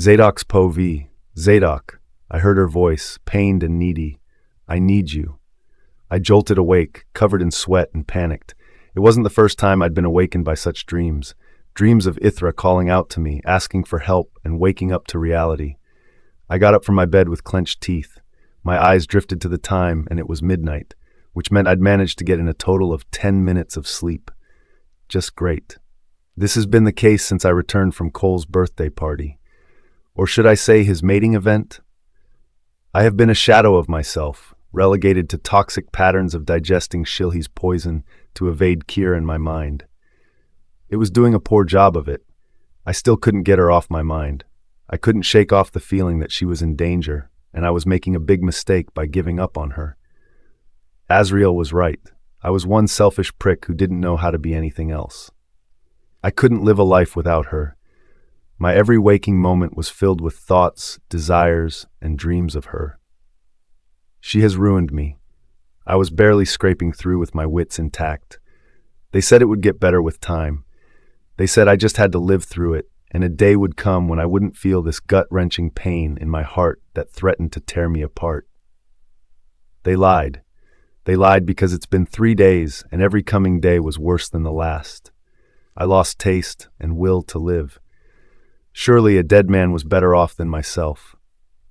Zadok's POV. Zadok. I heard her voice, pained and needy. I need you. I jolted awake, covered in sweat and panicked. It wasn't the first time I'd been awakened by such dreams. Dreams of Ysera calling out to me, asking for help, and waking up to reality. I got up from my bed with clenched teeth. My eyes drifted to the time, and it was midnight, which meant I'd managed to get in a total of 10 minutes of sleep. Just great. This has been the case since I returned from Cole's birthday party. Or should I say his mating event? I have been a shadow of myself, relegated to toxic patterns of digesting Shilhy's poison to evade Kira in my mind. It was doing a poor job of it. I still couldn't get her off my mind. I couldn't shake off the feeling that she was in danger, and I was making a big mistake by giving up on her. Azriel was right. I was one selfish prick who didn't know how to be anything else. I couldn't live a life without her. My every waking moment was filled with thoughts, desires, and dreams of her. She has ruined me. I was barely scraping through with my wits intact. They said it would get better with time. They said I just had to live through it, and a day would come when I wouldn't feel this gut-wrenching pain in my heart that threatened to tear me apart. They lied. They lied because it's been 3 days, and every coming day was worse than the last. I lost taste and will to live. Surely a dead man was better off than myself.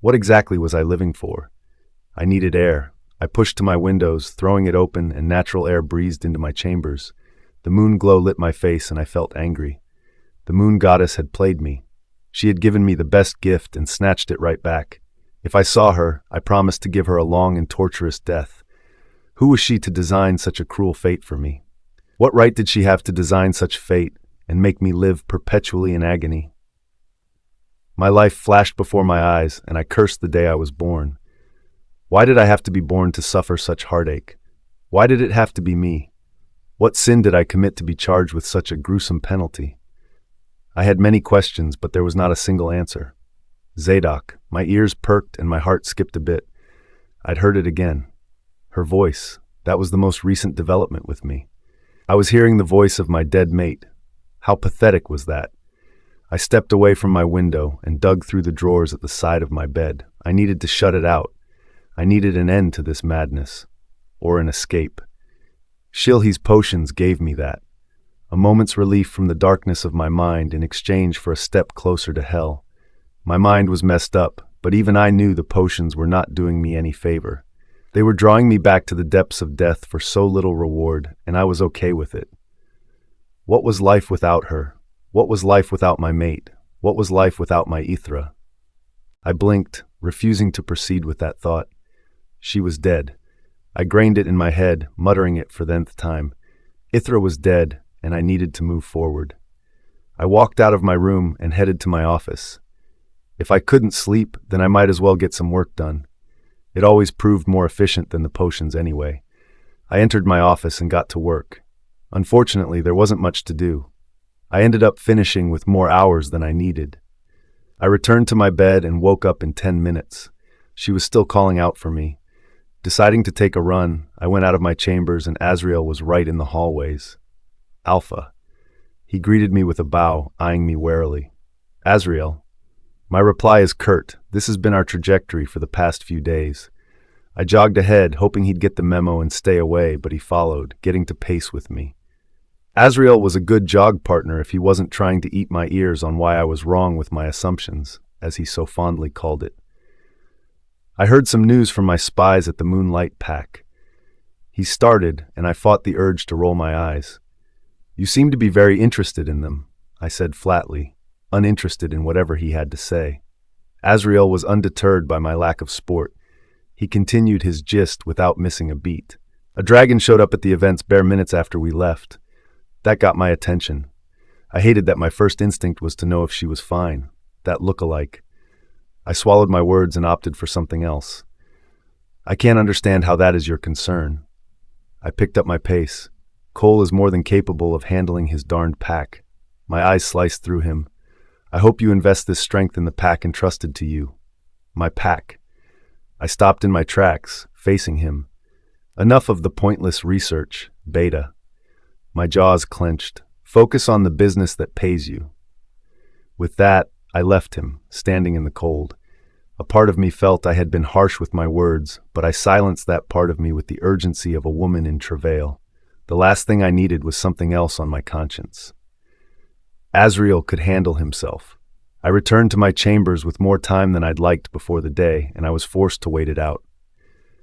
What exactly was I living for? I needed air. I pushed to my windows, throwing it open, and natural air breezed into my chambers. The moon glow lit my face, and I felt angry. The moon goddess had played me. She had given me the best gift and snatched it right back. If I saw her, I promised to give her a long and torturous death. Who was she to design such a cruel fate for me? What right did she have to design such fate and make me live perpetually in agony? My life flashed before my eyes, and I cursed the day I was born. Why did I have to be born to suffer such heartache? Why did it have to be me? What sin did I commit to be charged with such a gruesome penalty? I had many questions, but there was not a single answer. Zadok. My ears perked and my heart skipped a bit. I'd heard it again. Her voice. That was the most recent development with me. I was hearing the voice of my dead mate. How pathetic was that? I stepped away from my window and dug through the drawers at the side of my bed. I needed to shut it out. I needed an end to this madness. Or an escape. Shilhy's potions gave me that. A moment's relief from the darkness of my mind in exchange for a step closer to hell. My mind was messed up, but even I knew the potions were not doing me any favor. They were drawing me back to the depths of death for so little reward, and I was okay with it. What was life without her? What was life without my mate? What was life without my Ysera? I blinked, refusing to proceed with that thought. She was dead. I grained it in my head, muttering it for the nth time. Ysera was dead, and I needed to move forward. I walked out of my room and headed to my office. If I couldn't sleep, then I might as well get some work done. It always proved more efficient than the potions anyway. I entered my office and got to work. Unfortunately, there wasn't much to do. I ended up finishing with more hours than I needed. I returned to my bed and woke up in 10 minutes. She was still calling out for me. Deciding to take a run, I went out of my chambers and Azriel was right in the hallways. Alpha. He greeted me with a bow, eyeing me warily. Azriel. My reply is curt. This has been our trajectory for the past few days. I jogged ahead, hoping he'd get the memo and stay away, but he followed, getting to pace with me. Azriel was a good jog partner if he wasn't trying to eat my ears on why I was wrong with my assumptions, as he so fondly called it. I heard some news from my spies at the Moonlight Pack. He started, and I fought the urge to roll my eyes. You seem to be very interested in them, I said flatly, uninterested in whatever he had to say. Azriel was undeterred by my lack of sport. He continued his gist without missing a beat. A dragon showed up at the events bare minutes after we left. That got my attention. I hated that my first instinct was to know if she was fine. That look-alike. I swallowed my words and opted for something else. I can't understand how that is your concern. I picked up my pace. Cole is more than capable of handling his darned pack. My eyes sliced through him. I hope you invest this strength in the pack entrusted to you. My pack. I stopped in my tracks, facing him. Enough of the pointless research, Beta. My jaws clenched. Focus on the business that pays you. With that, I left him, standing in the cold. A part of me felt I had been harsh with my words, but I silenced that part of me with the urgency of a woman in travail. The last thing I needed was something else on my conscience. Azrael could handle himself. I returned to my chambers with more time than I'd liked before the day, and I was forced to wait it out.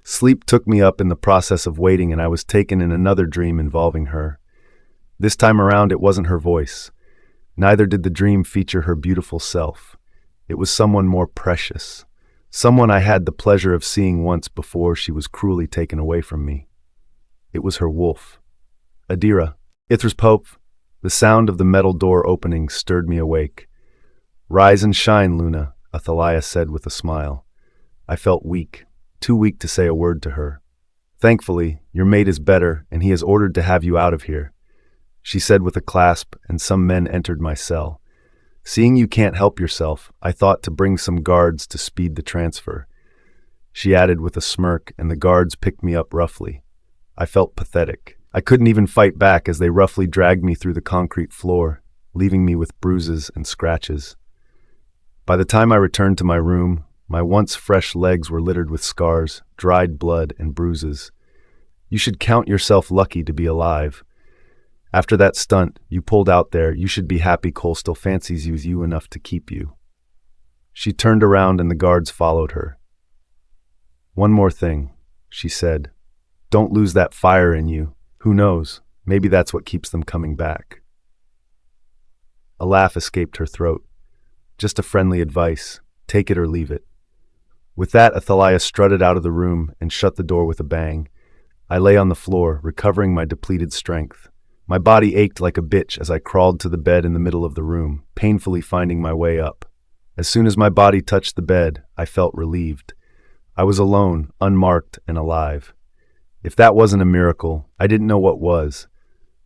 Sleep took me up in the process of waiting, and I was taken in another dream involving her. This time around, it wasn't her voice. Neither did the dream feature her beautiful self. It was someone more precious. Someone I had the pleasure of seeing once before she was cruelly taken away from me. It was her wolf. Adira. Ithras Pope. The sound of the metal door opening stirred me awake. "Rise and shine, Luna," Athaliah said with a smile. I felt weak, too weak to say a word to her. "Thankfully, your mate is better, and he has ordered to have you out of here," she said with a clasp, and some men entered my cell. "Seeing you can't help yourself, I thought to bring some guards to speed the transfer," she added with a smirk, and the guards picked me up roughly. I felt pathetic. I couldn't even fight back as they roughly dragged me through the concrete floor, leaving me with bruises and scratches. By the time I returned to my room, my once fresh legs were littered with scars, dried blood, and bruises. "You should count yourself lucky to be alive. After that stunt you pulled out there, you should be happy Cole still fancies you enough to keep you." She turned around and the guards followed her. "One more thing," she said. "Don't lose that fire in you. Who knows, maybe that's what keeps them coming back." A laugh escaped her throat. "Just a friendly advice. Take it or leave it." With that, Athaliah strutted out of the room and shut the door with a bang. I lay on the floor, recovering my depleted strength. My body ached like a bitch as I crawled to the bed in the middle of the room, painfully finding my way up. As soon as my body touched the bed, I felt relieved. I was alone, unmarked, and alive. If that wasn't a miracle, I didn't know what was.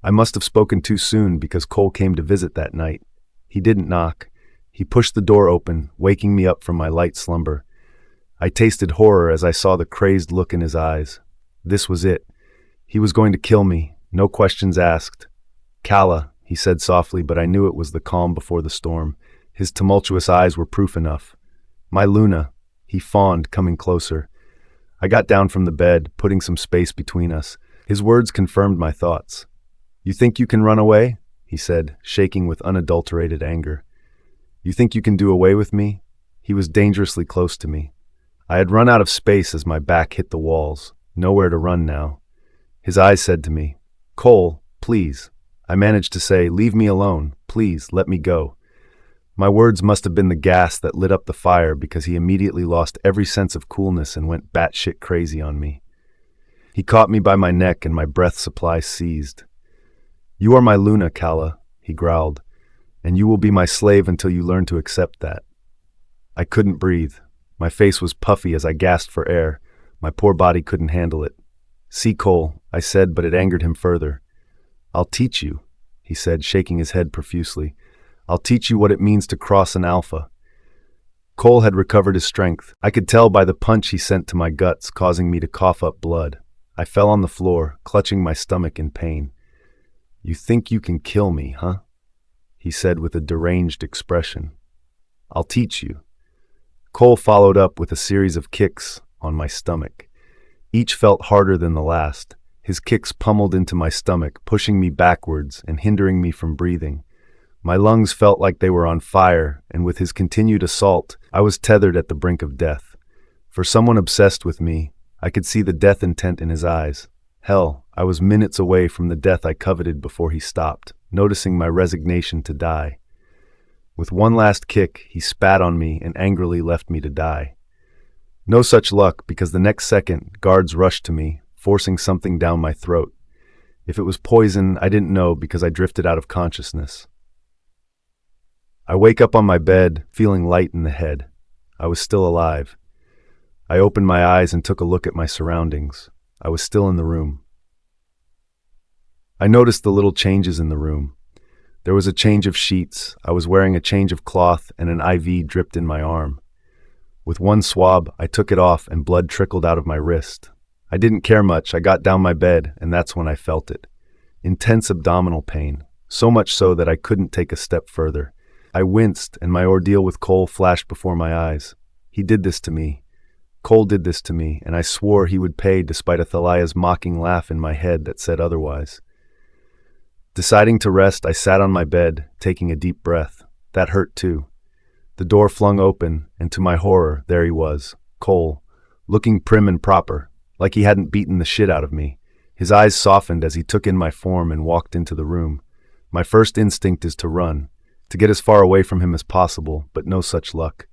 I must have spoken too soon because Cole came to visit that night. He didn't knock. He pushed the door open, waking me up from my light slumber. I tasted horror as I saw the crazed look in his eyes. This was it. He was going to kill me, no questions asked. "Kala," he said softly, but I knew it was the calm before the storm. His tumultuous eyes were proof enough. "My Luna," he fawned, coming closer. I got down from the bed, putting some space between us. His words confirmed my thoughts. "You think you can run away?" he said, shaking with unadulterated anger. "You think you can do away with me?" He was dangerously close to me. I had run out of space as my back hit the walls. Nowhere to run now. His eyes said to me, "Cole, please." I managed to say, "Leave me alone. Please, let me go." My words must have been the gas that lit up the fire because he immediately lost every sense of coolness and went batshit crazy on me. He caught me by my neck and my breath supply ceased. "You are my Luna, Kala," he growled, "and you will be my slave until you learn to accept that." I couldn't breathe. My face was puffy as I gasped for air. My poor body couldn't handle it. "See, Cole," I said, but it angered him further. "I'll teach you," he said, shaking his head profusely. "I'll teach you what it means to cross an alpha." Cole had recovered his strength. I could tell by the punch he sent to my guts, causing me to cough up blood. I fell on the floor, clutching my stomach in pain. "You think you can kill me, huh?" he said with a deranged expression. "I'll teach you." Cole followed up with a series of kicks on my stomach. Each felt harder than the last. His kicks pummeled into my stomach, pushing me backwards and hindering me from breathing. My lungs felt like they were on fire, and with his continued assault, I was tethered at the brink of death. For someone obsessed with me, I could see the death intent in his eyes. Hell, I was minutes away from the death I coveted before he stopped, noticing my resignation to die. With one last kick, he spat on me and angrily left me to die. No such luck, because the next second, guards rushed to me, forcing something down my throat. If it was poison, I didn't know because I drifted out of consciousness. I wake up on my bed, feeling light in the head. I was still alive. I opened my eyes and took a look at my surroundings. I was still in the room. I noticed the little changes in the room. There was a change of sheets. I was wearing a change of cloth, and an IV dripped in my arm. With one swab, I took it off and blood trickled out of my wrist. I didn't care much. I got down my bed, and that's when I felt it. Intense abdominal pain, so much so that I couldn't take a step further. I winced, and my ordeal with Cole flashed before my eyes. He did this to me. Cole did this to me, and I swore he would pay despite Athaliah's mocking laugh in my head that said otherwise. Deciding to rest, I sat on my bed, taking a deep breath. That hurt too. The door flung open, and to my horror, there he was, Cole, looking prim and proper, like he hadn't beaten the shit out of me. His eyes softened as he took in my form and walked into the room. My first instinct is to run, to get as far away from him as possible, but no such luck.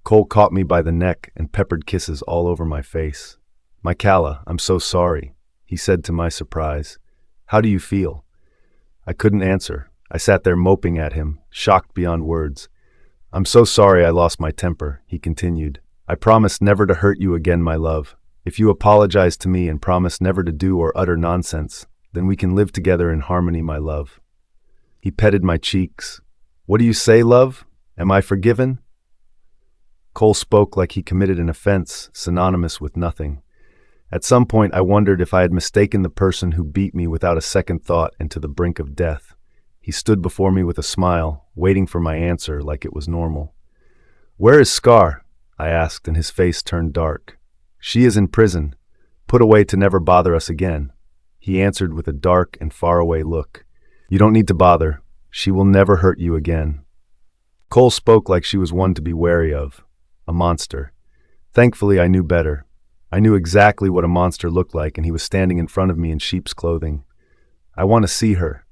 Cole caught me by the neck and peppered kisses all over my face. "My Calla, I'm so sorry," he said to my surprise. "How do you feel?" I couldn't answer. I sat there moping at him, shocked beyond words. "I'm so sorry I lost my temper," he continued. "I promise never to hurt you again, my love. If you apologize to me and promise never to do or utter nonsense, then we can live together in harmony, my love." He petted my cheeks. "What do you say, love? Am I forgiven?" Cole spoke like he committed an offense, synonymous with nothing. At some point I wondered if I had mistaken the person who beat me without a second thought and to the brink of death. He stood before me with a smile, waiting for my answer like it was normal. "Where is Scar?" I asked, and his face turned dark. "She is in prison, put away to never bother us again," he answered with a dark and faraway look. "You don't need to bother. She will never hurt you again." Cole spoke like she was one to be wary of, a monster. Thankfully, I knew better. I knew exactly what a monster looked like, and he was standing in front of me in sheep's clothing. "I want to see her."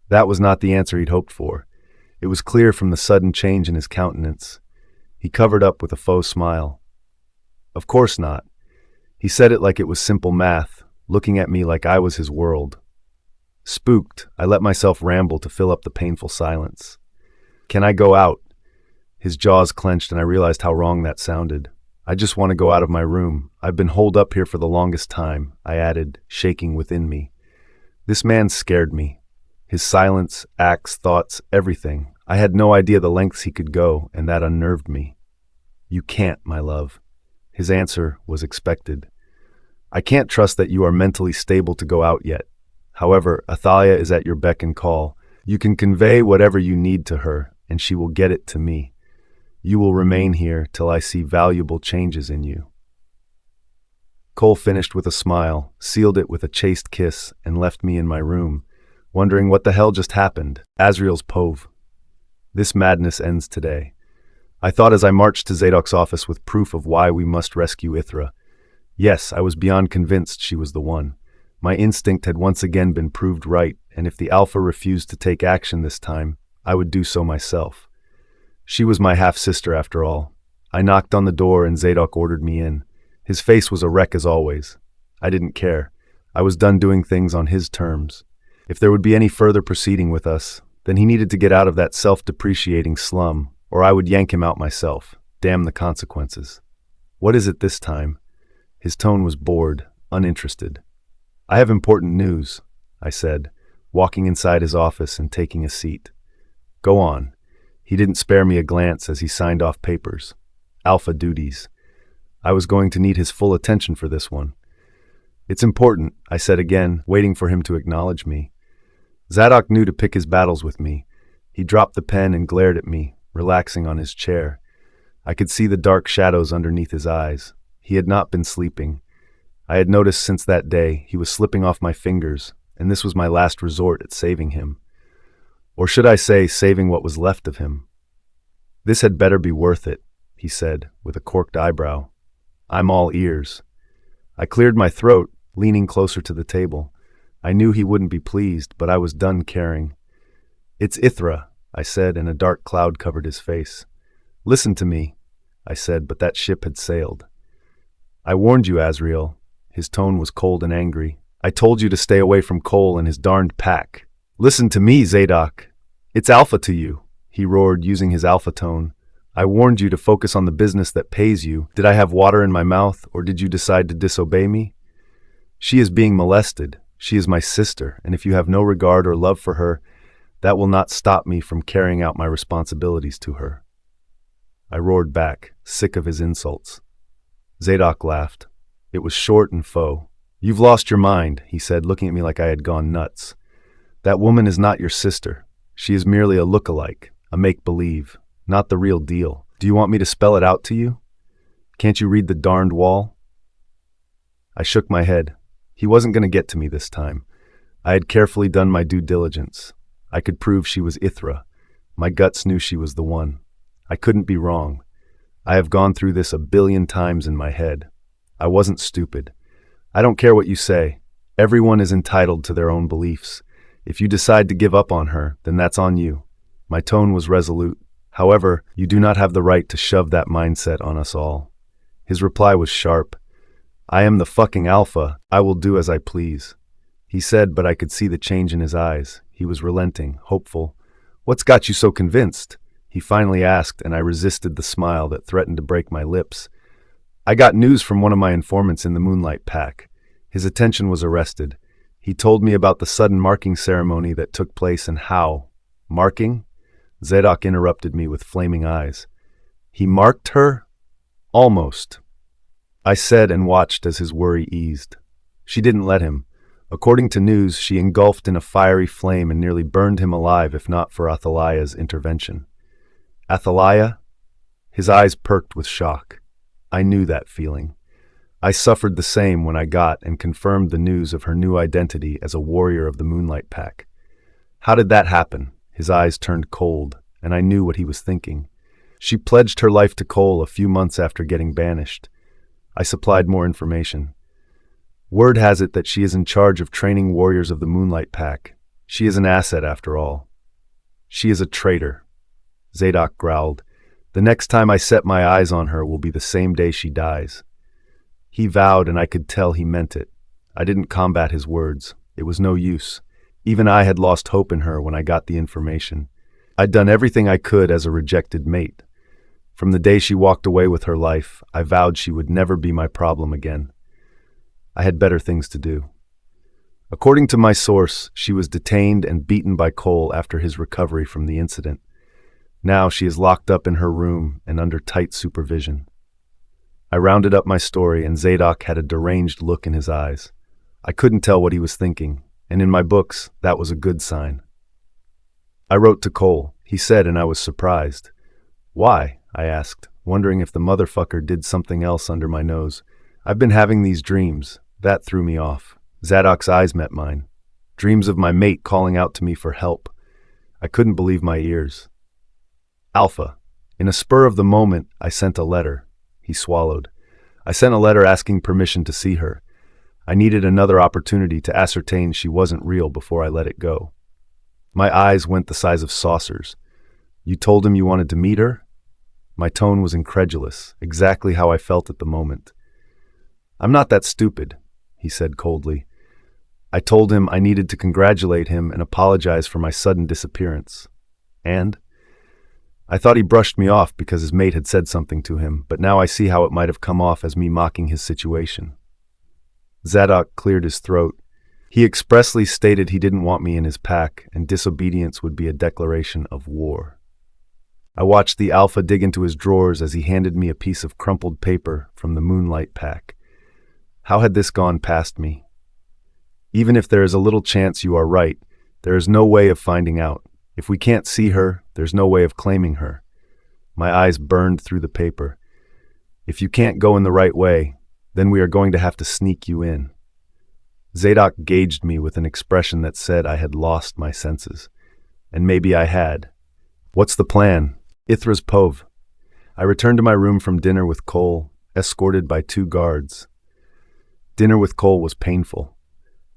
That was not the answer he'd hoped for. It was clear from the sudden change in his countenance. He covered up with a faux smile. "Of course not." He said it like it was simple math, looking at me like I was his world. Spooked, I let myself ramble to fill up the painful silence. "Can I go out?" His jaws clenched, and I realized how wrong that sounded. "I just want to go out of my room. I've been holed up here for the longest time," I added, shaking within me. This man scared me. His silence, acts, thoughts, everything. I had no idea the lengths he could go, and that unnerved me. "You can't, my love." His answer was expected. "I can't trust that you are mentally stable to go out yet. However, Athaliah is at your beck and call. You can convey whatever you need to her, and she will get it to me. You will remain here till I see valuable changes in you." Cole finished with a smile, sealed it with a chaste kiss, and left me in my room, wondering what the hell just happened. Azrael's Pove. This madness ends today. I thought as I marched to Zadok's office with proof of why we must rescue Ysera. Yes, I was beyond convinced she was the one. My instinct had once again been proved right, and if the Alpha refused to take action this time, I would do so myself. She was my half-sister after all. I knocked on the door and Zadok ordered me in. His face was a wreck as always. I didn't care. I was done doing things on his terms. If there would be any further proceeding with us, then he needed to get out of that self-depreciating slum, or I would yank him out myself. Damn the consequences. "What is it this time?" His tone was bored, uninterested. "I have important news," I said, walking inside his office and taking a seat. "Go on." He didn't spare me a glance as he signed off papers. Alpha duties. I was going to need his full attention for this one. "It's important," I said again, waiting for him to acknowledge me. Zadok knew to pick his battles with me. He dropped the pen and glared at me, relaxing on his chair. I could see the dark shadows underneath his eyes. He had not been sleeping. I had noticed since that day he was slipping off my fingers, and this was my last resort at saving him. Or should I say, saving what was left of him. "This had better be worth it," he said, with a corked eyebrow. "I'm all ears." I cleared my throat, leaning closer to the table. I knew he wouldn't be pleased, but I was done caring. "It's Ysera," I said, and a dark cloud covered his face. "Listen to me," I said, but that ship had sailed. "I warned you, Azrael." His tone was cold and angry. "I told you to stay away from Cole and his darned pack." "Listen to me, Zadok. It's Alpha to you," he roared, using his alpha tone. "I warned you to focus on the business that pays you. Did I have water in my mouth, or did you decide to disobey me? She is being molested. She is my sister, and if you have no regard or love for her, that will not stop me from carrying out my responsibilities to her." I roared back, sick of his insults. Zadok laughed. It was short and faux. "You've lost your mind," he said, looking at me like I had gone nuts. "That woman is not your sister. She is merely a look-alike, A make-believe, not the real deal. Do you want me to spell it out to you? Can't you read the darned wall? I shook my head. He wasn't going to get to me this time. I had carefully done my due diligence. I could prove she was Ysera. My guts knew she was the one. I couldn't be wrong. I have gone through this a billion times in my head. I wasn't stupid. I don't care what you say. Everyone is entitled to their own beliefs. If you decide to give up on her, then that's on you. My tone was resolute. However, you do not have the right to shove that mindset on us all. His reply was sharp. I am the fucking alpha. I will do as I please. He said, but I could see the change in his eyes. He was relenting, hopeful. What's got you so convinced? He finally asked, and I resisted the smile that threatened to break my lips. I got news from one of my informants in the Moonlight Pack. His attention was arrested. He told me about the sudden marking ceremony that took place and how. Marking? Zadok interrupted me with flaming eyes. He marked her? Almost. I said and watched as his worry eased. She didn't let him. According to news, she engulfed in a fiery flame and nearly burned him alive if not for Athaliah's intervention. Athaliah? His eyes perked with shock. I knew that feeling. I suffered the same when I got and confirmed the news of her new identity as a warrior of the Moonlight Pack. How did that happen? His eyes turned cold, and I knew what he was thinking. She pledged her life to Cole a few months after getting banished. I supplied more information. Word has it that she is in charge of training warriors of the Moonlight Pack. She is an asset after all. She is a traitor. Zadok growled. The next time I set my eyes on her will be the same day she dies. He vowed, and I could tell he meant it. I didn't combat his words. It was no use. Even I had lost hope in her when I got the information. I'd done everything I could as a rejected mate. From the day she walked away with her life, I vowed she would never be my problem again. I had better things to do. According to my source, she was detained and beaten by Cole after his recovery from the incident. Now she is locked up in her room and under tight supervision. I rounded up my story, and Zadok had a deranged look in his eyes. I couldn't tell what he was thinking, and in my books, that was a good sign. I wrote to Cole, he said, and I was surprised. Why? I asked, wondering if the motherfucker did something else under my nose. I've been having these dreams. That threw me off. Zadok's eyes met mine. Dreams of my mate calling out to me for help. I couldn't believe my ears. Alpha. In a spur of the moment, I sent a letter. He swallowed. I sent a letter asking permission to see her. I needed another opportunity to ascertain she wasn't real before I let it go. My eyes went the size of saucers. You told him you wanted to meet her? My tone was incredulous, exactly how I felt at the moment. I'm not that stupid, he said coldly. I told him I needed to congratulate him and apologize for my sudden disappearance. And? I thought he brushed me off because his mate had said something to him, but now I see how it might have come off as me mocking his situation. Zadok cleared his throat. He expressly stated he didn't want me in his pack, and disobedience would be a declaration of war. I watched the alpha dig into his drawers as he handed me a piece of crumpled paper from the Moonlight Pack. How had this gone past me? Even if there is a little chance you are right, there is no way of finding out. If we can't see her, there's no way of claiming her. My eyes burned through the paper. If you can't go in the right way, then we are going to have to sneak you in. Zadok gauged me with an expression that said I had lost my senses. And maybe I had. What's the plan? Ithra's Pove. I returned to my room from dinner with Cole, escorted by 2 guards. Dinner with Cole was painful.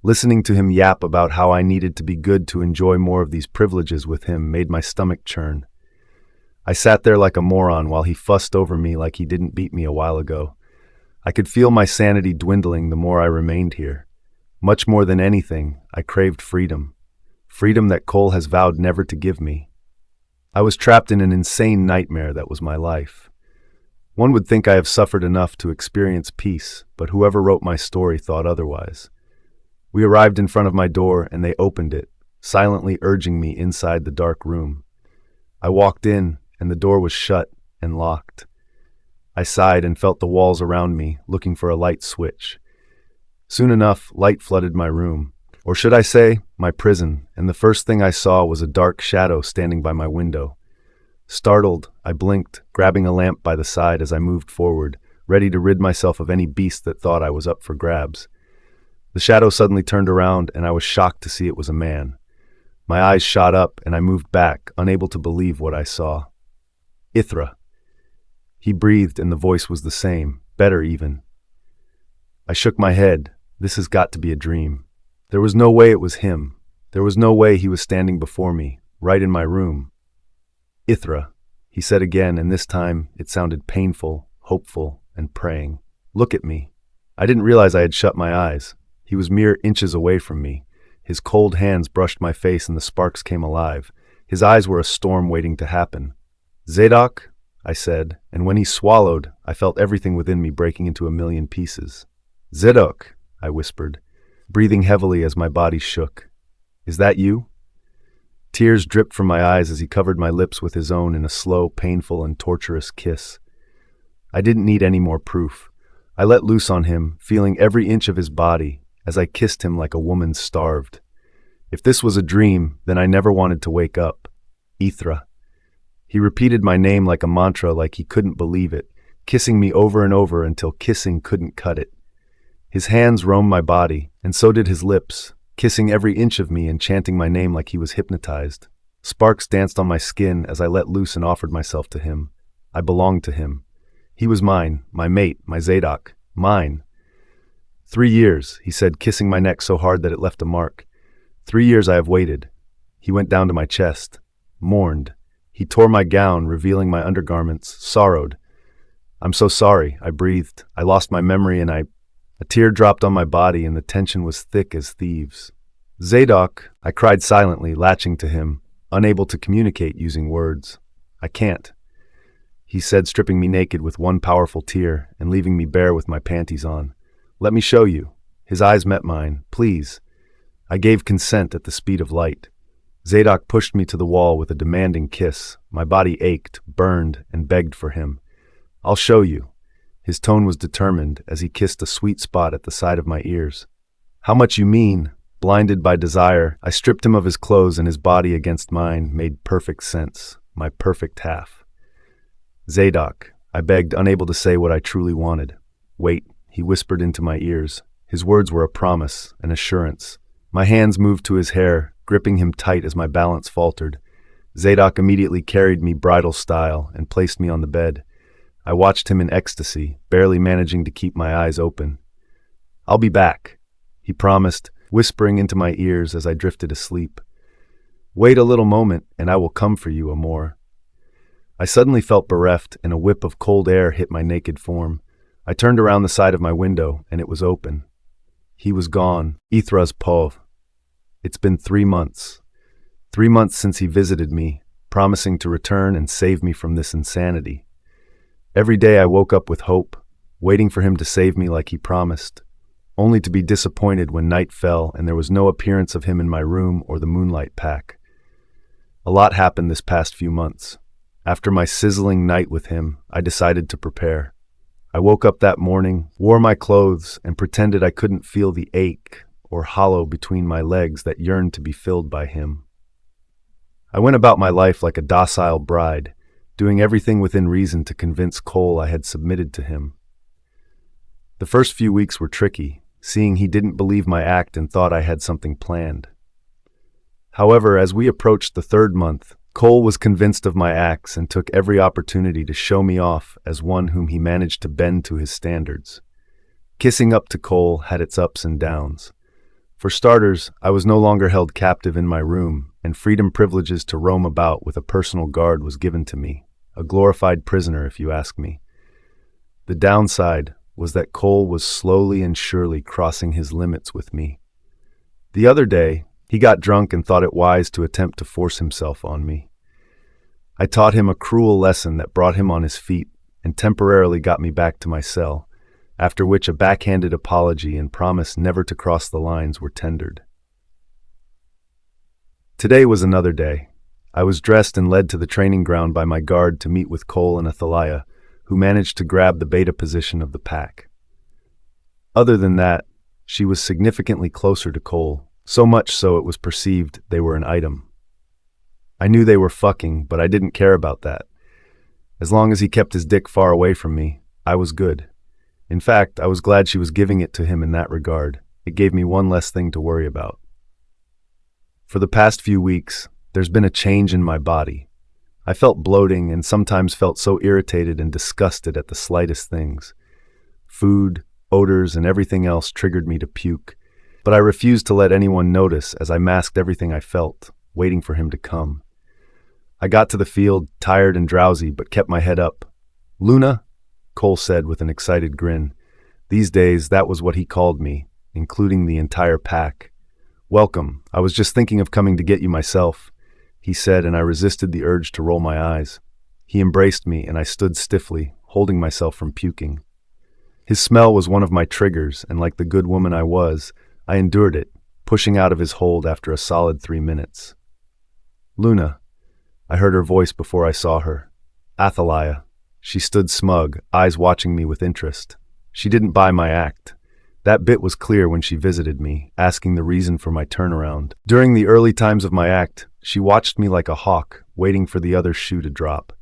Listening to him yap about how I needed to be good to enjoy more of these privileges with him made my stomach churn. I sat there like a moron while he fussed over me like he didn't beat me a while ago. I could feel my sanity dwindling the more I remained here. Much more than anything, I craved freedom. Freedom that Cole has vowed never to give me. I was trapped in an insane nightmare that was my life. One would think I have suffered enough to experience peace, but whoever wrote my story thought otherwise. We arrived in front of my door, and they opened it, silently urging me inside the dark room. I walked in, and the door was shut and locked. I sighed and felt the walls around me, looking for a light switch. Soon enough, light flooded my room, or should I say, my prison, and the first thing I saw was a dark shadow standing by my window. Startled, I blinked, grabbing a lamp by the side as I moved forward, ready to rid myself of any beast that thought I was up for grabs. The shadow suddenly turned around, and I was shocked to see it was a man. My eyes shot up, and I moved back, unable to believe what I saw. Ysera. He breathed, and the voice was the same, better even. I shook my head. This has got to be a dream. There was no way it was him. There was no way he was standing before me, right in my room. Ysera, he said again, and this time it sounded painful, hopeful, and praying. Look at me. I didn't realize I had shut my eyes. He was mere inches away from me. His cold hands brushed my face and the sparks came alive. His eyes were a storm waiting to happen. Zadok, I said, and when he swallowed, I felt everything within me breaking into a million pieces. Zadok, I whispered, breathing heavily as my body shook. Is that you? Tears dripped from my eyes as he covered my lips with his own in a slow, painful, and torturous kiss. I didn't need any more proof. I let loose on him, feeling every inch of his body, as I kissed him like a woman starved. If this was a dream, then I never wanted to wake up. Ysera. He repeated my name like a mantra, like he couldn't believe it, kissing me over and over until kissing couldn't cut it. His hands roamed my body, and so did his lips, kissing every inch of me and chanting my name like he was hypnotized. Sparks danced on my skin as I let loose and offered myself to him. I belonged to him. He was mine, my mate, my Zadok, mine. 3 years, he said, kissing my neck so hard that it left a mark. 3 years I have waited. He went down to my chest, mourned. He tore my gown, revealing my undergarments, sorrowed. I'm so sorry, I breathed. I lost my memory and A tear dropped on my body and the tension was thick as thieves. Zadok, I cried silently, latching to him, unable to communicate using words. I can't, he said, stripping me naked with one powerful tear and leaving me bare with my panties on. Let me show you. His eyes met mine. Please. I gave consent at the speed of light. Zadok pushed me to the wall with a demanding kiss. My body ached, burned, and begged for him. I'll show you. His tone was determined as he kissed a sweet spot at the side of my ears. How much you mean? Blinded by desire, I stripped him of his clothes and his body against mine made perfect sense, my perfect half. Zadok, I begged, unable to say what I truly wanted. Wait, he whispered into my ears. His words were a promise, an assurance. My hands moved to his hair, gripping him tight as my balance faltered. Zadok immediately carried me bridal style and placed me on the bed. I watched him in ecstasy, barely managing to keep my eyes open. I'll be back, he promised, whispering into my ears as I drifted asleep. Wait a little moment, and I will come for you, Amor. I suddenly felt bereft, and a whip of cold air hit my naked form. I turned around the side of my window, and it was open. He was gone, Ysera's pov. It's been 3 months. 3 months since he visited me, promising to return and save me from this insanity. Every day I woke up with hope, waiting for him to save me like he promised, only to be disappointed when night fell and there was no appearance of him in my room or the moonlight pack. A lot happened this past few months. After my sizzling night with him, I decided to prepare. I woke up that morning, wore my clothes, and pretended I couldn't feel the ache or hollow between my legs that yearned to be filled by him. I went about my life like a docile bride, doing everything within reason to convince Cole I had submitted to him. The first few weeks were tricky, seeing he didn't believe my act and thought I had something planned. However, as we approached the 3rd month, Cole was convinced of my acts and took every opportunity to show me off as one whom he managed to bend to his standards. Kissing up to Cole had its ups and downs. For starters, I was no longer held captive in my room, and freedom privileges to roam about with a personal guard was given to me. A glorified prisoner, if you ask me. The downside was that Cole was slowly and surely crossing his limits with me. The other day, he got drunk and thought it wise to attempt to force himself on me. I taught him a cruel lesson that brought him on his feet and temporarily got me back to my cell, after which a backhanded apology and promise never to cross the lines were tendered. Today was another day. I was dressed and led to the training ground by my guard to meet with Cole and Athaliah, who managed to grab the beta position of the pack. Other than that, she was significantly closer to Cole, so much so it was perceived they were an item. I knew they were fucking, but I didn't care about that. As long as he kept his dick far away from me, I was good. In fact, I was glad she was giving it to him in that regard. It gave me one less thing to worry about. For the past few weeks, there's been a change in my body. I felt bloating and sometimes felt so irritated and disgusted at the slightest things. Food, odors, and everything else triggered me to puke, but I refused to let anyone notice as I masked everything I felt, waiting for him to come. I got to the field, tired and drowsy, but kept my head up. "Luna?" Cole said with an excited grin. These days, that was what he called me, including the entire pack. "Welcome. I was just thinking of coming to get you myself," he said, and I resisted the urge to roll my eyes. He embraced me, and I stood stiffly, holding myself from puking. His smell was one of my triggers, and like the good woman I was, I endured it, pushing out of his hold after a solid 3 minutes. "Luna." I heard her voice before I saw her. "Athaliah." She stood smug, eyes watching me with interest. She didn't buy my act. That bit was clear when she visited me, asking the reason for my turnaround. During the early times of my act, she watched me like a hawk, waiting for the other shoe to drop.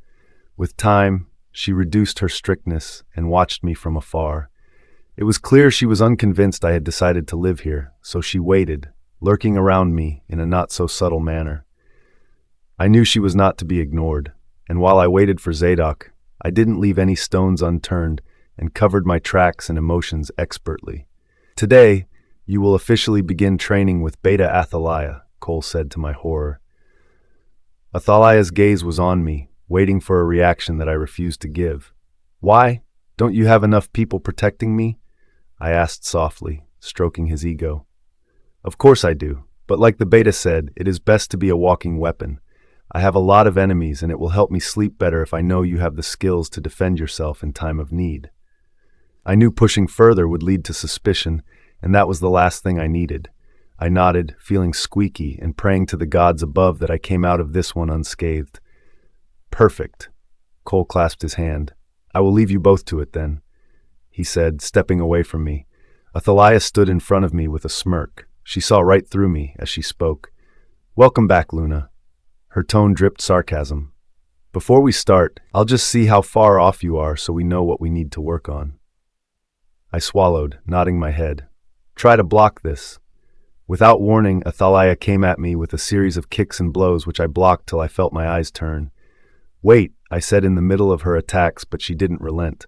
With time, she reduced her strictness and watched me from afar. It was clear she was unconvinced I had decided to live here, so she waited, lurking around me in a not-so-subtle manner. I knew she was not to be ignored, and while I waited for Zadok, I didn't leave any stones unturned and covered my tracks and emotions expertly. "Today, you will officially begin training with Beta Athaliah," Cole said to my horror. Athaliah's gaze was on me, waiting for a reaction that I refused to give. "Why? Don't you have enough people protecting me?" I asked softly, stroking his ego. "Of course I do, but like the Beta said, it is best to be a walking weapon. I have a lot of enemies, and it will help me sleep better if I know you have the skills to defend yourself in time of need." I knew pushing further would lead to suspicion, and that was the last thing I needed. I nodded, feeling squeaky, and praying to the gods above that I came out of this one unscathed. "Perfect." Cole clasped his hand. "I will leave you both to it then," he said, stepping away from me. Athaliah stood in front of me with a smirk. She saw right through me as she spoke. "Welcome back, Luna." Her tone dripped sarcasm. "Before we start, I'll just see how far off you are so we know what we need to work on." I swallowed, nodding my head. "Try to block this." Without warning, Athaliah came at me with a series of kicks and blows which I blocked till I felt my eyes turn. "Wait," I said in the middle of her attacks, but she didn't relent.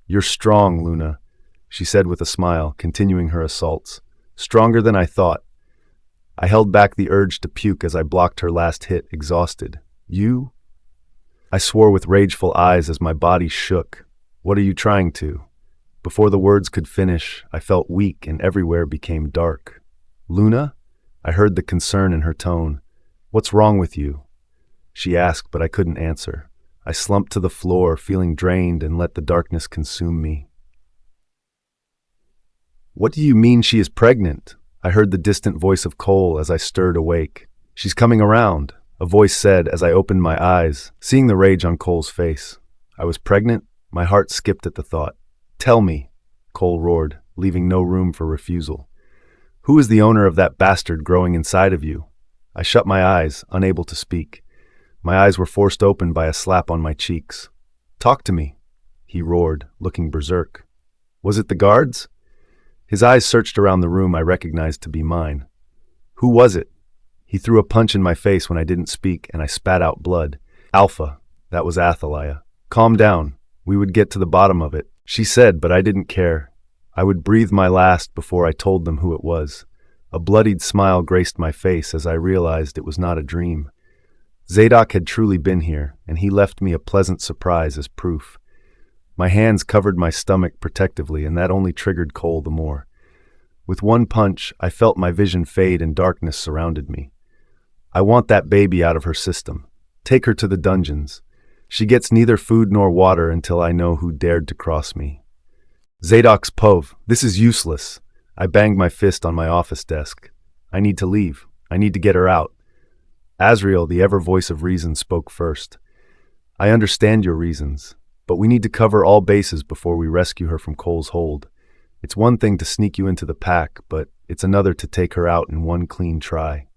"You're strong, Luna," she said with a smile, continuing her assaults. "Stronger than I thought." I held back the urge to puke as I blocked her last hit, exhausted. "You?" I swore with rageful eyes as my body shook. "What are you trying to?" Before the words could finish, I felt weak and everywhere became dark. "Luna?" I heard the concern in her tone. "What's wrong with you?" She asked, but I couldn't answer. I slumped to the floor, feeling drained, and let the darkness consume me. "What do you mean she is pregnant?" I heard the distant voice of Cole as I stirred awake. "She's coming around," a voice said as I opened my eyes, seeing the rage on Cole's face. I was pregnant? My heart skipped at the thought. "Tell me," Cole roared, leaving no room for refusal. "Who is the owner of that bastard growing inside of you?" I shut my eyes, unable to speak. My eyes were forced open by a slap on my cheeks. "Talk to me," he roared, looking berserk. "Was it the guards?" His eyes searched around the room I recognized to be mine. "Who was it?" He threw a punch in my face when I didn't speak, and I spat out blood. "Alpha," that was Athaliah. "Calm down. We would get to the bottom of it," she said, but I didn't care. I would breathe my last before I told them who it was. A bloodied smile graced my face as I realized it was not a dream. Zadok had truly been here, and he left me a pleasant surprise as proof. My hands covered my stomach protectively, and that only triggered Cole the more. With one punch, I felt my vision fade and darkness surrounded me. "I want that baby out of her system. Take her to the dungeons. She gets neither food nor water until I know who dared to cross me." "Zadok's Pov, this is useless." I banged my fist on my office desk. "I need to leave. I need to get her out." Azrael, the ever voice of reason, spoke first. "I understand your reasons, but we need to cover all bases before we rescue her from Cole's hold. It's one thing to sneak you into the pack, but it's another to take her out in one clean try."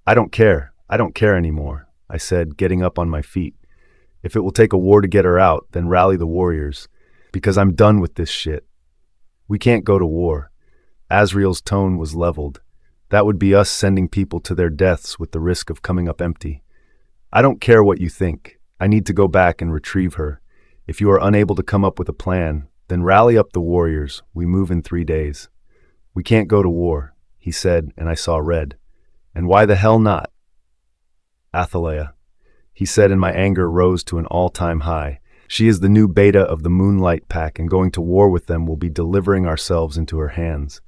"I don't care," I don't care anymore, I said, getting up on my feet. If it will take a war to get her out, then rally the warriors, because I'm done with this shit. We can't go to war. Asriel's tone was leveled. That would be us sending people to their deaths with the risk of coming up empty. I don't care what you think. I need to go back and retrieve her. If you are unable to come up with a plan, then rally up the warriors. We move in 3 days. We can't go to war, he said, and I saw red. And why the hell not? Athaleia, he said, and my anger rose to an all-time high. She is the new beta of the Moonlight Pack, and going to war with them will be delivering ourselves into her hands.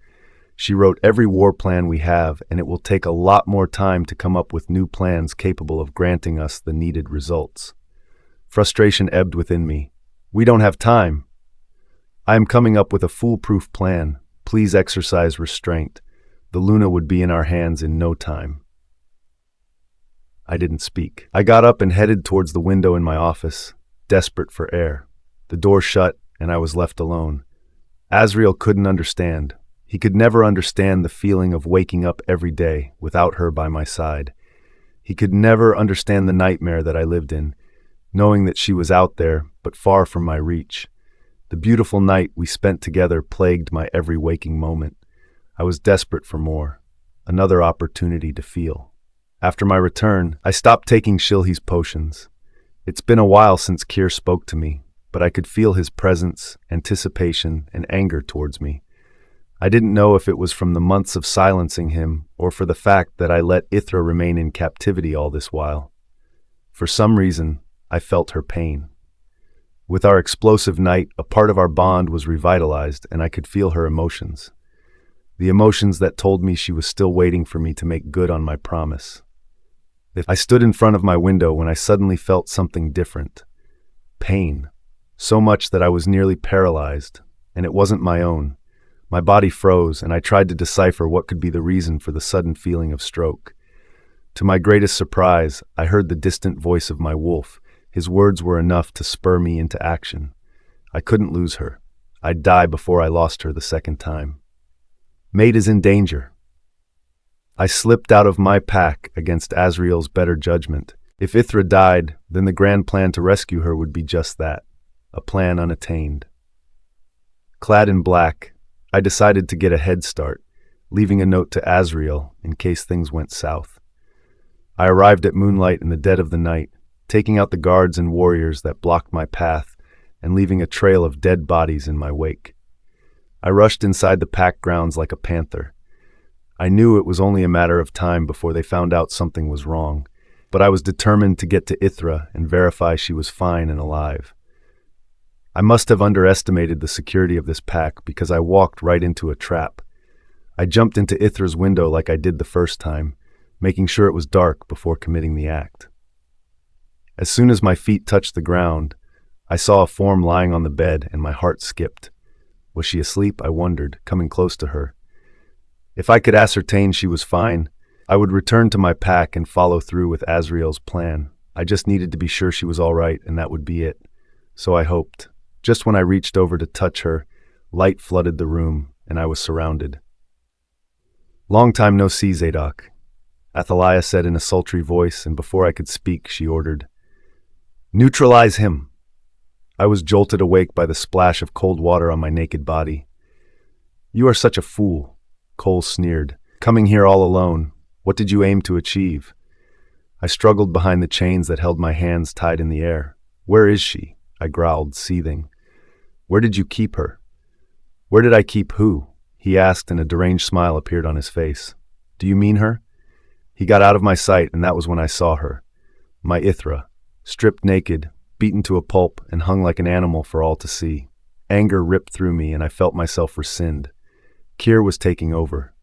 She wrote every war plan we have, and it will take a lot more time to come up with new plans capable of granting us the needed results. Frustration ebbed within me. We don't have time. I am coming up with a foolproof plan. Please exercise restraint. The Luna would be in our hands in no time. I didn't speak. I got up and headed towards the window in my office, desperate for air. The door shut, and I was left alone. Asriel couldn't understand. He could never understand the feeling of waking up every day without her by my side. He could never understand the nightmare that I lived in, knowing that she was out there, but far from my reach. The beautiful night we spent together plagued my every waking moment. I was desperate for more, another opportunity to feel. After my return, I stopped taking Shilhi's potions. It's been a while since Kyr spoke to me, but I could feel his presence, anticipation, and anger towards me. I didn't know if it was from the months of silencing him or for the fact that I let Ithra remain in captivity all this while. For some reason, I felt her pain. With our explosive night, a part of our bond was revitalized, and I could feel her emotions. The emotions that told me she was still waiting for me to make good on my promise. I stood in front of my window when I suddenly felt something different. Pain. So much that I was nearly paralyzed, and it wasn't my own. My body froze, and I tried to decipher what could be the reason for the sudden feeling of stroke. To my greatest surprise, I heard the distant voice of my wolf. His words were enough to spur me into action. I couldn't lose her. I'd die before I lost her the second time. Mate is in danger. I slipped out of my pack against Asriel's better judgment. If Ithra died, then the grand plan to rescue her would be just that, a plan unattained. Clad in black, I decided to get a head start, leaving a note to Asriel in case things went south. I arrived at Moonlight in the dead of the night, taking out the guards and warriors that blocked my path and leaving a trail of dead bodies in my wake. I rushed inside the pack grounds like a panther. I knew it was only a matter of time before they found out something was wrong, but I was determined to get to Ithra and verify she was fine and alive. I must have underestimated the security of this pack because I walked right into a trap. I jumped into Ithra's window like I did the first time, making sure it was dark before committing the act. As soon as my feet touched the ground, I saw a form lying on the bed and my heart skipped. Was she asleep? I wondered, coming close to her. If I could ascertain she was fine, I would return to my pack and follow through with Asriel's plan. I just needed to be sure she was all right, and that would be it. So I hoped. Just when I reached over to touch her, light flooded the room, and I was surrounded. "Long time no see, Zadok," Athaleia said in a sultry voice, and before I could speak, she ordered, "Neutralize him." I was jolted awake by the splash of cold water on my naked body. "You are such a fool," Cole sneered. "Coming here all alone. What did you aim to achieve?" I struggled behind the chains that held my hands tied in the air. "Where is she?" I growled, seething. "Where did you keep her?" "Where did I keep who?" he asked, and a deranged smile appeared on his face. "Do you mean her?" He got out of my sight, and that was when I saw her. My Ithra, stripped naked, beaten to a pulp, and hung like an animal for all to see. Anger ripped through me, and I felt myself rescind. Kyr was taking over.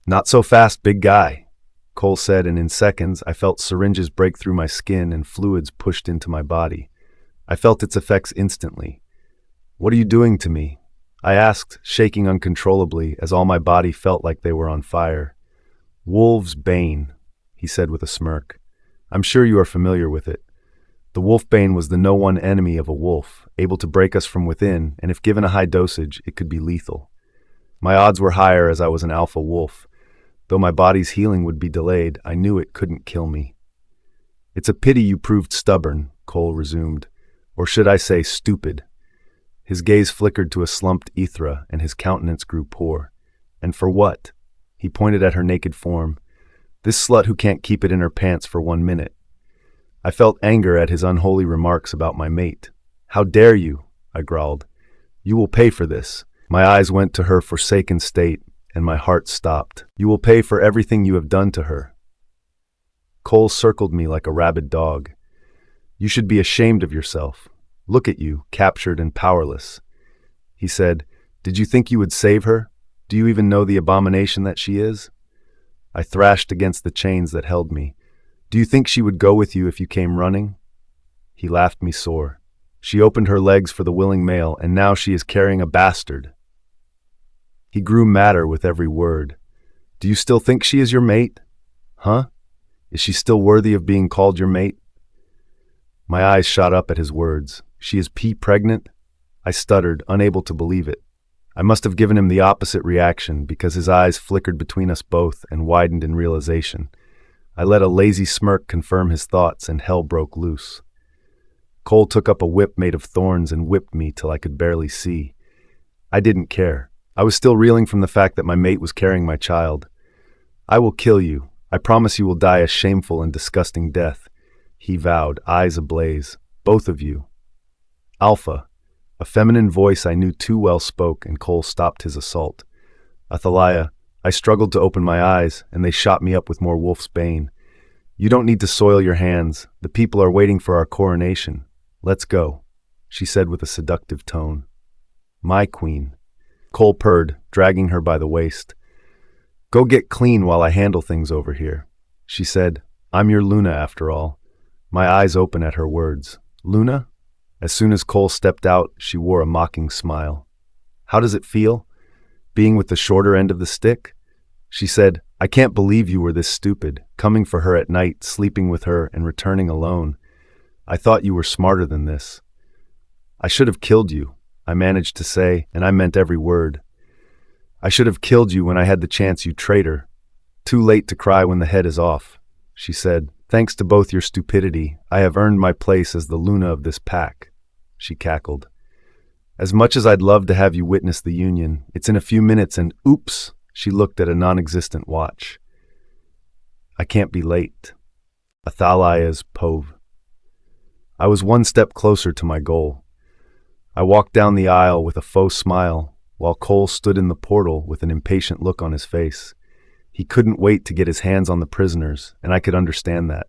"Not so fast, big guy," Cole said, and in seconds I felt syringes break through my skin and fluids pushed into my body. I felt its effects instantly. "What are you doing to me?" I asked, shaking uncontrollably as all my body felt like they were on fire. "Wolf's Bane," he said with a smirk. "I'm sure you are familiar with it. The Wolfbane was the no-one enemy of a wolf, able to break us from within, and if given a high dosage, it could be lethal. My odds were higher as I was an alpha wolf, Though my body's healing would be delayed, I knew it couldn't kill me. It's a pity you proved stubborn, Cole resumed. Or should I say stupid? His gaze flickered to a slumped Ysera, and his countenance grew poor. And for what? He pointed at her naked form. This slut who can't keep it in her pants for 1 minute. I felt anger at his unholy remarks about my mate. How dare you? I growled. You will pay for this. My eyes went to her forsaken state, and my heart stopped. You will pay for everything you have done to her. Cole circled me like a rabid dog. You should be ashamed of yourself. Look at you, captured and powerless. He said, Did you think you would save her? Do you even know the abomination that she is? I thrashed against the chains that held me. Do you think she would go with you if you came running? He laughed me sore. She opened her legs for the willing male, and now she is carrying a bastard. He grew madder with every word. Do you still think she is your mate? Huh? Is she still worthy of being called your mate? My eyes shot up at his words. She is pregnant? I stuttered, unable to believe it. I must have given him the opposite reaction because his eyes flickered between us both and widened in realization. I let a lazy smirk confirm his thoughts, and hell broke loose. Cole took up a whip made of thorns and whipped me till I could barely see. I didn't care. I was still reeling from the fact that my mate was carrying my child. I will kill you. I promise you will die a shameful and disgusting death, he vowed, eyes ablaze. Both of you. Alpha. A feminine voice I knew too well spoke, and Cole stopped his assault. Athaliah. I struggled to open my eyes, and they shot me up with more wolf's bane. You don't need to soil your hands. The people are waiting for our coronation. Let's go, she said with a seductive tone. My queen. Cole purred, dragging her by the waist. Go get clean while I handle things over here, she said. I'm your Luna after all. My eyes open at her words. Luna? As soon as Cole stepped out, she wore a mocking smile. How does it feel? Being with the shorter end of the stick? She said, I can't believe you were this stupid, coming for her at night, sleeping with her, and returning alone. I thought you were smarter than this. I should have killed you, I managed to say, and I meant every word. I should have killed you when I had the chance, you traitor. Too late to cry when the head is off, she said. Thanks to both your stupidity, I have earned my place as the Luna of this pack, she cackled. As much as I'd love to have you witness the union, it's in a few minutes and oops, she looked at a non-existent watch. I can't be late. Athaliah's Pove. I was one step closer to my goal. I walked down the aisle with a faux smile, while Cole stood in the portal with an impatient look on his face. He couldn't wait to get his hands on the prisoners, and I could understand that.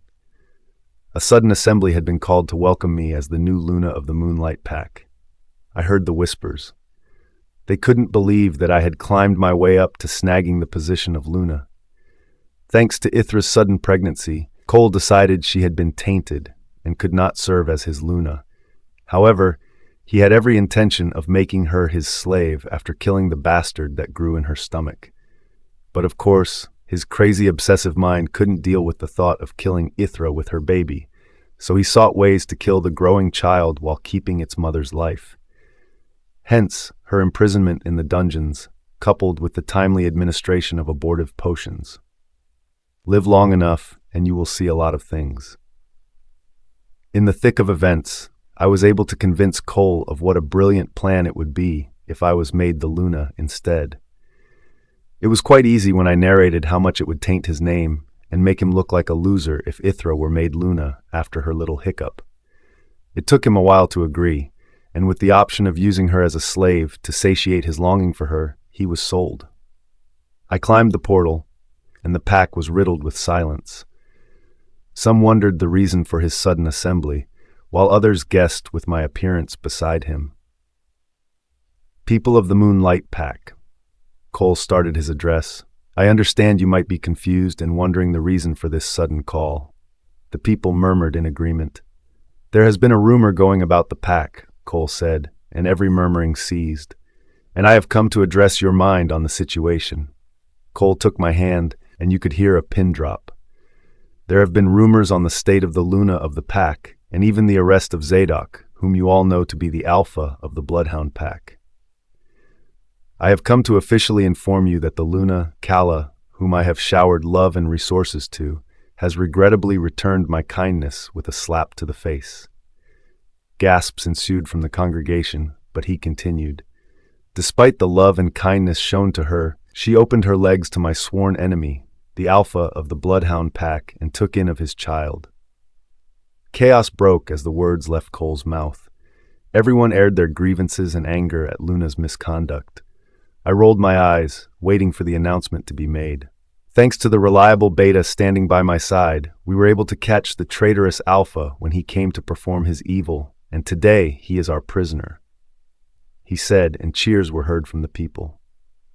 A sudden assembly had been called to welcome me as the new Luna of the Moonlight Pack. I heard the whispers. They couldn't believe that I had climbed my way up to snagging the position of Luna. Thanks to Ithra's sudden pregnancy, Cole decided she had been tainted and could not serve as his Luna. However, he had every intention of making her his slave after killing the bastard that grew in her stomach. But of course, his crazy obsessive mind couldn't deal with the thought of killing Ysera with her baby, so he sought ways to kill the growing child while keeping its mother's life. Hence, her imprisonment in the dungeons, coupled with the timely administration of abortive potions. Live long enough, and you will see a lot of things. In the thick of events, I was able to convince Cole of what a brilliant plan it would be if I was made the Luna instead. It was quite easy when I narrated how much it would taint his name and make him look like a loser if Ysera were made Luna after her little hiccup. It took him a while to agree, and with the option of using her as a slave to satiate his longing for her, he was sold. I climbed the portal, and the pack was riddled with silence. Some wondered the reason for his sudden assembly, while others guessed with my appearance beside him. People of the Moonlight Pack. Cole started his address. I understand you might be confused and wondering the reason for this sudden call. The people murmured in agreement. There has been a rumor going about the pack, Cole said, and every murmuring ceased. And I have come to address your mind on the situation. Cole took my hand, and you could hear a pin drop. There have been rumors on the state of the Luna of the pack, and even the arrest of Zadok, whom you all know to be the alpha of the Bloodhound pack. I have come to officially inform you that the Luna, Kala, whom I have showered love and resources to, has regrettably returned my kindness with a slap to the face." Gasps ensued from the congregation, but he continued. "Despite the love and kindness shown to her, she opened her legs to my sworn enemy, the alpha of the bloodhound pack, and took in of his child." Chaos broke as the words left Cole's mouth. Everyone aired their grievances and anger at Luna's misconduct. I rolled my eyes, waiting for the announcement to be made. Thanks to the reliable Beta standing by my side, we were able to catch the traitorous Alpha when he came to perform his evil, and today he is our prisoner," he said, and cheers were heard from the people.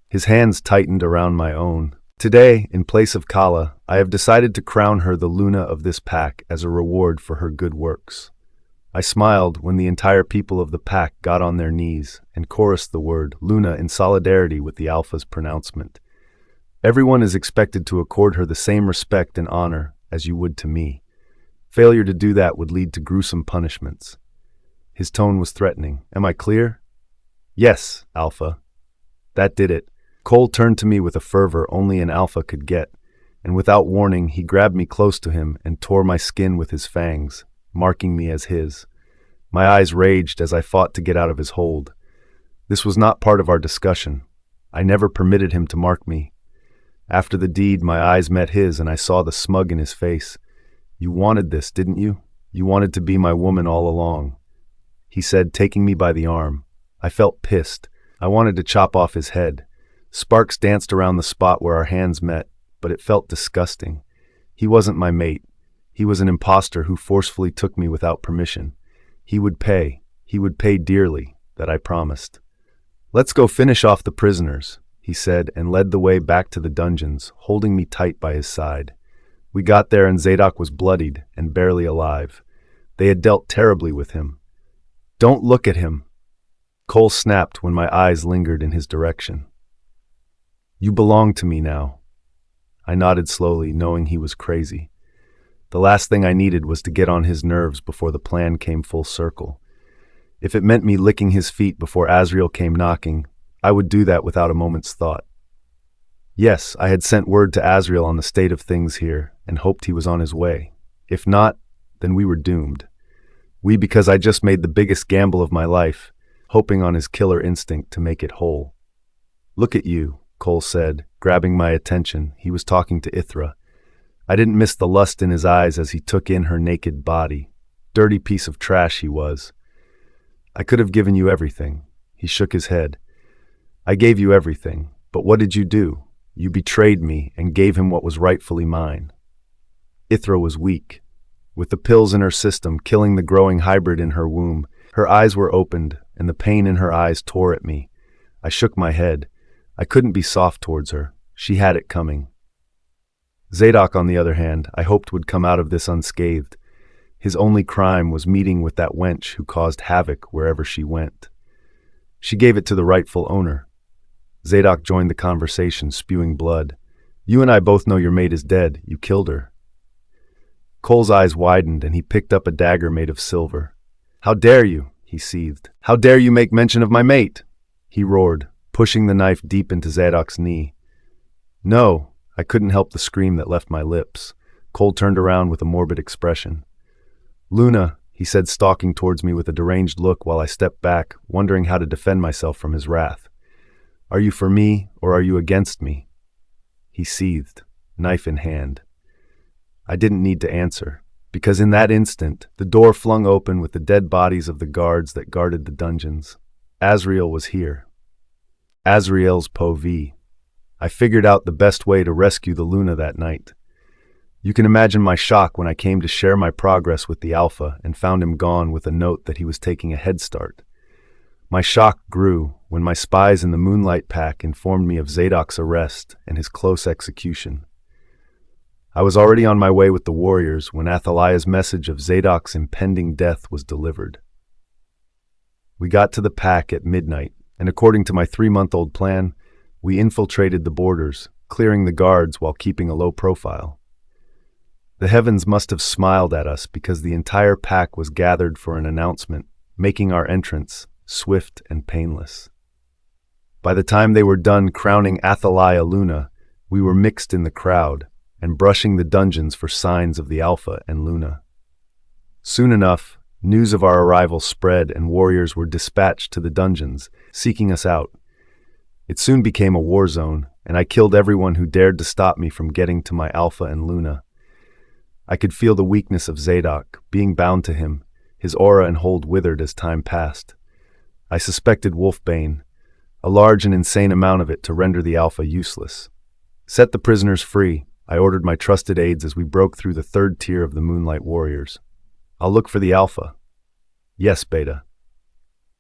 His hands tightened around my own. "Today, in place of Kala, I have decided to crown her the Luna of this pack as a reward for her good works." I smiled when the entire people of the pack got on their knees and chorused the word Luna in solidarity with the Alpha's pronouncement. "Everyone is expected to accord her the same respect and honor as you would to me. Failure to do that would lead to gruesome punishments." His tone was threatening. "Am I clear?" "Yes, Alpha." That did it. Cole turned to me with a fervor only an Alpha could get, and without warning he grabbed me close to him and tore my skin with his fangs, marking me as his. My eyes raged as I fought to get out of his hold. This was not part of our discussion. I never permitted him to mark me. After the deed, my eyes met his and I saw the smug in his face. "You wanted this, didn't you? You wanted to be my woman all along," he said, taking me by the arm. I felt pissed. I wanted to chop off his head. Sparks danced around the spot where our hands met, but it felt disgusting. He wasn't my mate. He was an imposter who forcefully took me without permission. He would pay dearly, that I promised. "Let's go finish off the prisoners," he said, and led the way back to the dungeons, holding me tight by his side. We got there and Zadok was bloodied and barely alive. They had dealt terribly with him. "Don't look at him," Cole snapped when my eyes lingered in his direction. "You belong to me now." I nodded slowly, knowing he was crazy. The last thing I needed was to get on his nerves before the plan came full circle. If it meant me licking his feet before Azrael came knocking, I would do that without a moment's thought. Yes, I had sent word to Azrael on the state of things here and hoped he was on his way. If not, then we were doomed. Because I just made the biggest gamble of my life, hoping on his killer instinct to make it whole. "Look at you," Cole said, grabbing my attention. He was talking to Ysera. I didn't miss the lust in his eyes as he took in her naked body. Dirty piece of trash he was. "I could have given you everything." He shook his head. "I gave you everything, but what did you do? You betrayed me and gave him what was rightfully mine." Ysera was weak. With the pills in her system killing the growing hybrid in her womb, her eyes were opened, and the pain in her eyes tore at me. I shook my head. I couldn't be soft towards her. She had it coming. Zadok, on the other hand, I hoped would come out of this unscathed. His only crime was meeting with that wench who caused havoc wherever she went. She gave it to the rightful owner. Zadok joined the conversation, spewing blood. "You and I both know your mate is dead. You killed her." Cole's eyes widened and he picked up a dagger made of silver. "How dare you?" he seethed. "How dare you make mention of my mate?" he roared, pushing the knife deep into Zadok's knee. "No," I couldn't help the scream that left my lips. Cole turned around with a morbid expression. "Luna," he said, stalking towards me with a deranged look while I stepped back, wondering how to defend myself from his wrath. "Are you for me or are you against me?" He seethed, knife in hand. I didn't need to answer, because in that instant, the door flung open with the dead bodies of the guards that guarded the dungeons. Azrael was here. Azrael's POV. I figured out the best way to rescue the Luna that night. You can imagine my shock when I came to share my progress with the Alpha and found him gone with a note that he was taking a head start. My shock grew when my spies in the Moonlight Pack informed me of Zadok's arrest and his close execution. I was already on my way with the warriors when Athaliah's message of Zadok's impending death was delivered. We got to the pack at midnight, and according to my 3-month-old plan, we infiltrated the borders, clearing the guards while keeping a low profile. The heavens must have smiled at us because the entire pack was gathered for an announcement, making our entrance swift and painless. By the time they were done crowning Athaliah Luna, We were mixed in the crowd and brushing the dungeons for signs of the Alpha and Luna. Soon enough, news of our arrival spread and warriors were dispatched to the dungeons, seeking us out. It soon became a war zone, and I killed everyone who dared to stop me from getting to my Alpha and Luna. I could feel the weakness of Zadok, being bound to him, his aura and hold withered as time passed. I suspected wolfbane, a large and insane amount of it to render the Alpha useless. Set the prisoners free, I ordered my trusted aides as we broke through the third tier of the Moonlight Warriors. I'll look for the Alpha. Yes, Beta.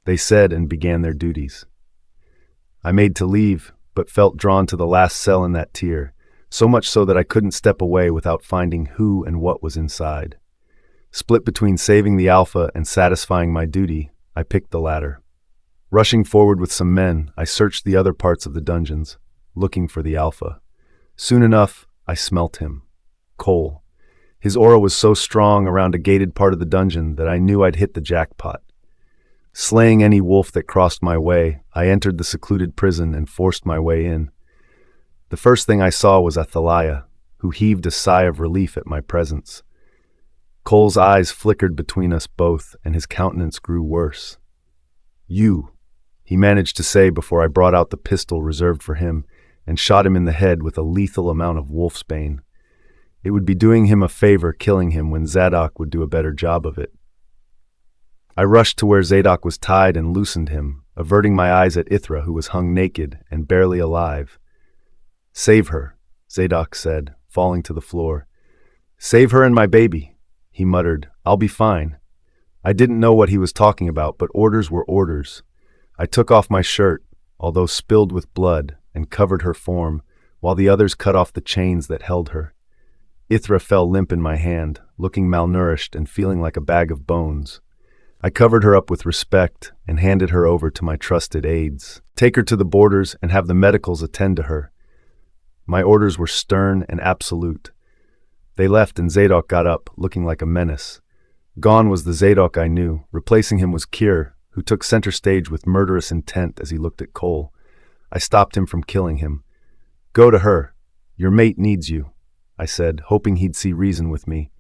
They said and began their duties. I made to leave, but felt drawn to the last cell in that tier, so much so that I couldn't step away without finding who and what was inside. Split between saving the Alpha and satisfying my duty, I picked the latter. Rushing forward with some men, I searched the other parts of the dungeons, looking for the Alpha. Soon enough, I smelt him. Cole. His aura was so strong around a gated part of the dungeon that I knew I'd hit the jackpot. Slaying any wolf that crossed my way, I entered the secluded prison and forced my way in. The first thing I saw was Athaliah, who heaved a sigh of relief at my presence. Cole's eyes flickered between us both, and his countenance grew worse. "You," he managed to say before I brought out the pistol reserved for him and shot him in the head with a lethal amount of wolfsbane. It would be doing him a favor killing him when Zadok would do a better job of it. I rushed to where Zadok was tied and loosened him, averting my eyes at Ysera, who was hung naked and barely alive. "Save her," Zadok said, falling to the floor. "Save her and my baby," he muttered. "I'll be fine." I didn't know what he was talking about, but orders were orders. I took off my shirt, although spilled with blood, and covered her form, while the others cut off the chains that held her. Ysera fell limp in my hand, looking malnourished and feeling like a bag of bones. I covered her up with respect and handed her over to my trusted aides. "Take her to the borders and have the medicals attend to her." My orders were stern and absolute. They left and Zadok got up, looking like a menace. Gone was the Zadok I knew. Replacing him was Kier, who took center stage with murderous intent as he looked at Cole. I stopped him from killing him. "Go to her. Your mate needs you," I said, hoping he'd see reason with me.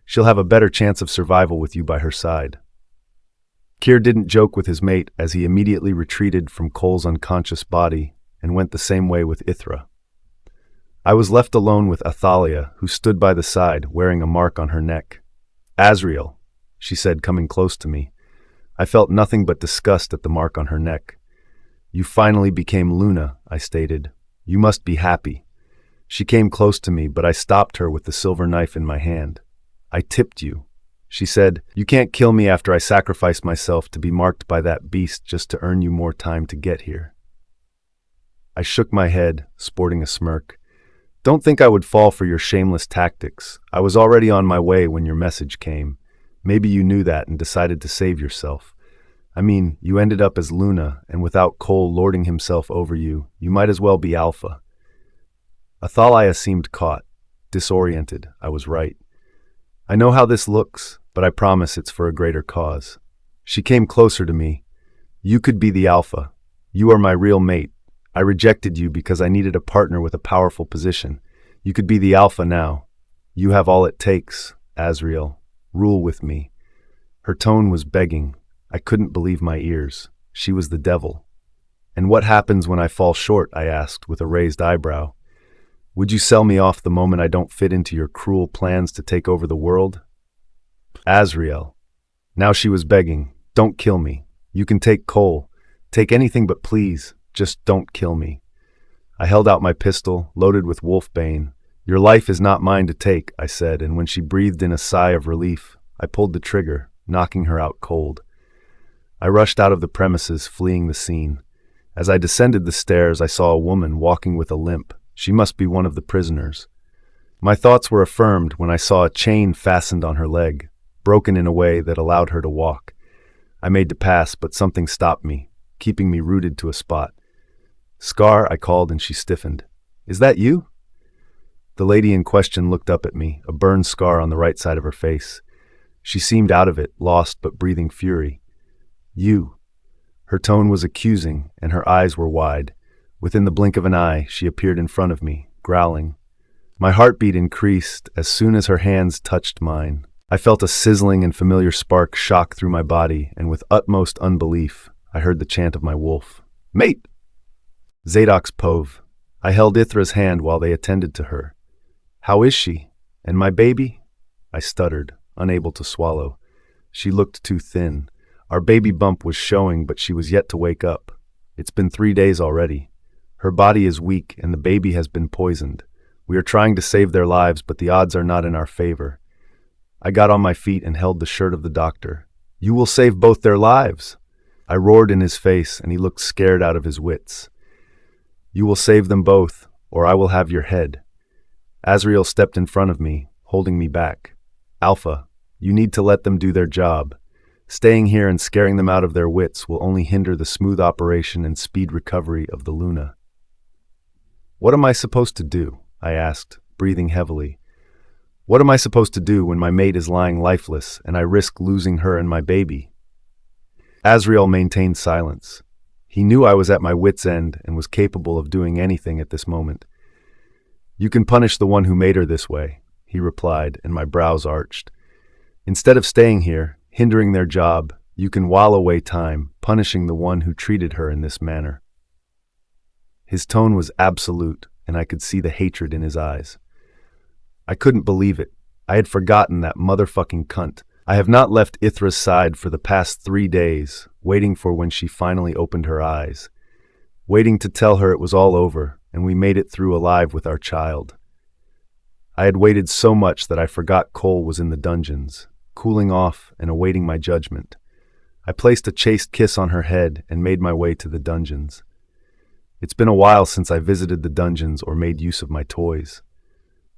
"She'll have a better chance of survival with you by her side." Kier didn't joke with his mate as he immediately retreated from Cole's unconscious body and went the same way with Ysera. I was left alone with Athaliah, who stood by the side, wearing a mark on her neck. "Azriel," she said, coming close to me. I felt nothing but disgust at the mark on her neck. "You finally became Luna," I stated. "You must be happy." She came close to me, but I stopped her with the silver knife in my hand. "I tipped you," she said. "You can't kill me after I sacrificed myself to be marked by that beast just to earn you more time to get here." I shook my head, sporting a smirk. "Don't think I would fall for your shameless tactics. I was already on my way when your message came. Maybe you knew that and decided to save yourself. I mean, you ended up as Luna, and without Cole lording himself over you, you might as well be Alpha." Athaliah seemed caught, disoriented. I was right. "I know how this looks, but I promise it's for a greater cause." She came closer to me. "You could be the Alpha. You are my real mate. I rejected you because I needed a partner with a powerful position. You could be the Alpha now. You have all it takes, Azriel. Rule with me." Her tone was begging. I couldn't believe my ears. She was the devil. "And what happens when I fall short?" I asked, with a raised eyebrow. "Would you sell me off the moment I don't fit into your cruel plans to take over the world?" "Azriel." Now she was begging. "Don't kill me. You can take Cole. Take anything but please, just don't kill me." I held out my pistol, loaded with wolfbane. "Your life is not mine to take," I said, and when she breathed in a sigh of relief, I pulled the trigger, knocking her out cold. I rushed out of the premises, fleeing the scene. As I descended the stairs, I saw a woman walking with a limp. She must be one of the prisoners. My thoughts were affirmed when I saw a chain fastened on her leg, broken in a way that allowed her to walk. I made to pass, but something stopped me, keeping me rooted to a spot. "Scar," I called, and she stiffened. "Is that you?" The lady in question looked up at me, a burn scar on the right side of her face. She seemed out of it, lost but breathing fury. "You." Her tone was accusing, and her eyes were wide. Within the blink of an eye, she appeared in front of me, growling. My heartbeat increased as soon as her hands touched mine. I felt a sizzling and familiar spark shock through my body, and with utmost unbelief, I heard the chant of my wolf. Mate! Zadok's Pove. I held Ithra's hand while they attended to her. How is she? And my baby? I stuttered, unable to swallow. She looked too thin. Our baby bump was showing, but she was yet to wake up. It's been 3 days already. Her body is weak, and the baby has been poisoned. We are trying to save their lives, but the odds are not in our favor. I got on my feet and held the shirt of the doctor. You will save both their lives! I roared in his face, and he looked scared out of his wits. You will save them both, or I will have your head. Azrael stepped in front of me, holding me back. Alpha, you need to let them do their job. Staying here and scaring them out of their wits will only hinder the smooth operation and speed recovery of the Luna. What am I supposed to do? I asked, breathing heavily. What am I supposed to do when my mate is lying lifeless and I risk losing her and my baby? Azrael maintained silence. He knew I was at my wit's end and was capable of doing anything at this moment. You can punish the one who made her this way, he replied, and my brows arched. Instead of staying here, hindering their job, you can while away time, punishing the one who treated her in this manner. His tone was absolute, and I could see the hatred in his eyes. I couldn't believe it. I had forgotten that motherfucking cunt. I have not left Ithra's side for the past 3 days, waiting for when she finally opened her eyes, waiting to tell her it was all over, and we made it through alive with our child. I had waited so much that I forgot Cole was in the dungeons, cooling off and awaiting my judgment. I placed a chaste kiss on her head and made my way to the dungeons. It's been a while since I visited the dungeons or made use of my toys.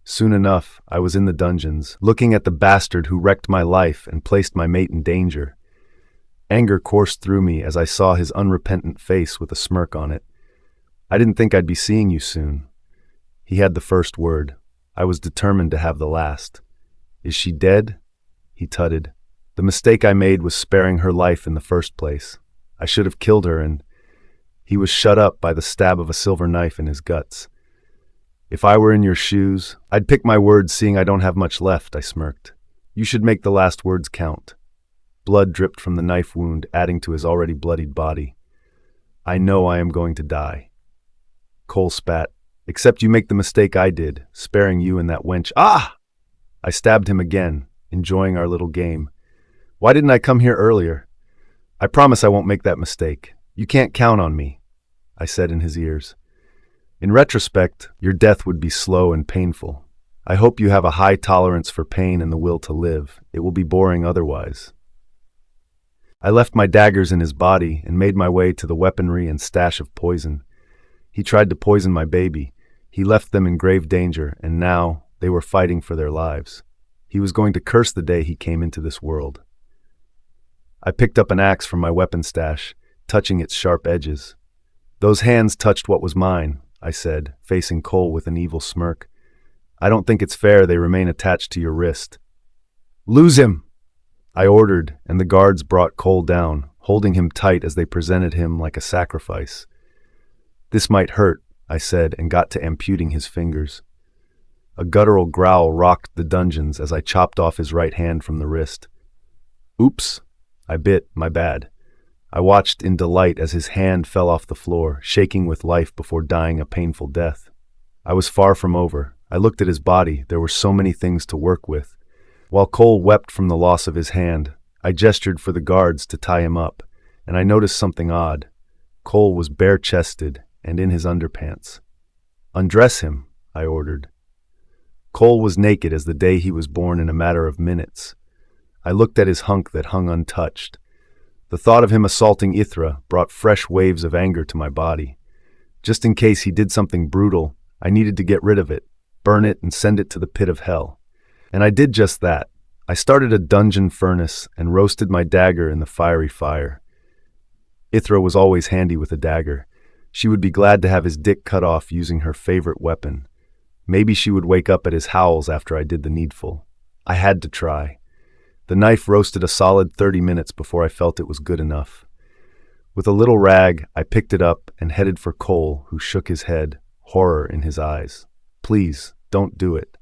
Soon enough, I was in the dungeons, looking at the bastard who wrecked my life and placed my mate in danger. Anger coursed through me as I saw his unrepentant face with a smirk on it. I didn't think I'd be seeing you soon. He had the first word. I was determined to have the last. Is she dead? He tutted. The mistake I made was sparing her life in the first place. I should have killed her, and he was shut up by the stab of a silver knife in his guts. If I were in your shoes, I'd pick my words seeing I don't have much left, I smirked. You should make the last words count. Blood dripped from the knife wound, adding to his already bloodied body. I know I am going to die. Cole spat. Except you make the mistake I did, sparing you and that wench. Ah! I stabbed him again, enjoying our little game. Why didn't I come here earlier? I promise I won't make that mistake. You can't count on me, I said in his ears. In retrospect, your death would be slow and painful. I hope you have a high tolerance for pain and the will to live. It will be boring otherwise. I left my daggers in his body and made my way to the weaponry and stash of poison. He tried to poison my baby. He left them in grave danger, and now they were fighting for their lives. He was going to curse the day he came into this world. I picked up an axe from my weapon stash, touching its sharp edges. Those hands touched what was mine, I said, facing Cole with an evil smirk. I don't think it's fair they remain attached to your wrist. Lose him! I ordered, and the guards brought Cole down, holding him tight as they presented him like a sacrifice. This might hurt, I said, and got to amputing his fingers. A guttural growl rocked the dungeons as I chopped off his right hand from the wrist. Oops, I bit, my bad. I watched in delight as his hand fell off the floor, shaking with life before dying a painful death. I was far from over. I looked at his body. There were so many things to work with. While Cole wept from the loss of his hand, I gestured for the guards to tie him up, and I noticed something odd. Cole was bare-chested and in his underpants. Undress him, I ordered. Cole was naked as the day he was born in a matter of minutes. I looked at his hunk that hung untouched. The thought of him assaulting Ithra brought fresh waves of anger to my body. Just in case he did something brutal, I needed to get rid of it, burn it, and send it to the pit of hell. And I did just that. I started a dungeon furnace and roasted my dagger in the fiery fire. Ithra was always handy with a dagger. She would be glad to have his dick cut off using her favorite weapon. Maybe she would wake up at his howls after I did the needful. I had to try. The knife roasted a solid 30 minutes before I felt it was good enough. With a little rag, I picked it up and headed for Cole, who shook his head, horror in his eyes. Please, don't do it."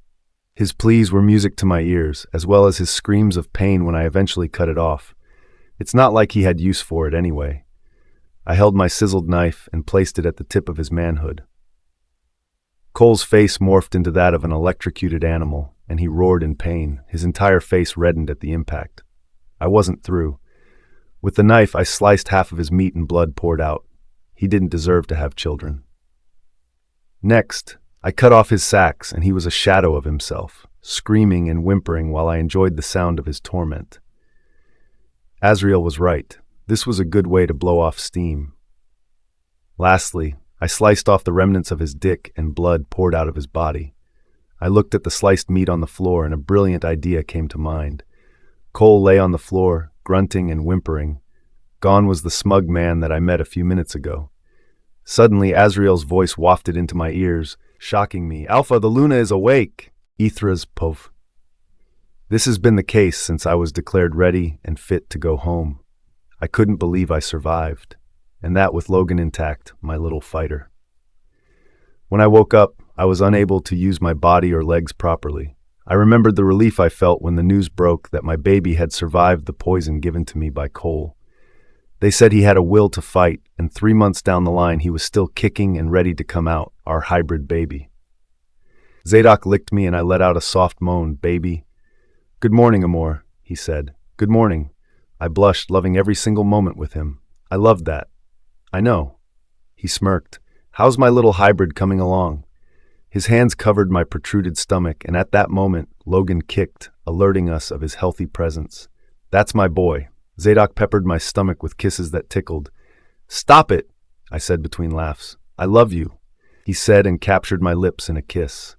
His pleas were music to my ears, as well as his screams of pain when I eventually cut it off. It's not like he had use for it anyway. I held my sizzled knife and placed it at the tip of his manhood. Cole's face morphed into that of an electrocuted animal, and he roared in pain, his entire face reddened at the impact. I wasn't through. With the knife, I sliced half of his meat and blood poured out. He didn't deserve to have children. Next, I cut off his sacs, and he was a shadow of himself, screaming and whimpering while I enjoyed the sound of his torment. Azrael was right. This was a good way to blow off steam. Lastly, I sliced off the remnants of his dick and blood poured out of his body. I looked at the sliced meat on the floor and a brilliant idea came to mind. Cole lay on the floor, grunting and whimpering. Gone was the smug man that I met a few minutes ago. Suddenly, Azrael's voice wafted into my ears, shocking me. "Alpha, the Luna is awake!" Ithra's pov. This has been the case since I was declared ready and fit to go home. I couldn't believe I survived, and that with Logan intact, my little fighter. When I woke up, I was unable to use my body or legs properly. I remembered the relief I felt when the news broke that my baby had survived the poison given to me by Cole. They said he had a will to fight, and 3 months down the line he was still kicking and ready to come out, our hybrid baby. Zadok licked me and I let out a soft moan. "Baby." "Good morning, Amor," he said. "Good morning." I blushed, loving every single moment with him. I loved that. "I know." He smirked. "How's my little hybrid coming along?" His hands covered my protruded stomach, and at that moment, Logan kicked, alerting us of his healthy presence. "That's my boy." Zadok peppered my stomach with kisses that tickled. "Stop it," I said between laughs. "I love you," he said and captured my lips in a kiss.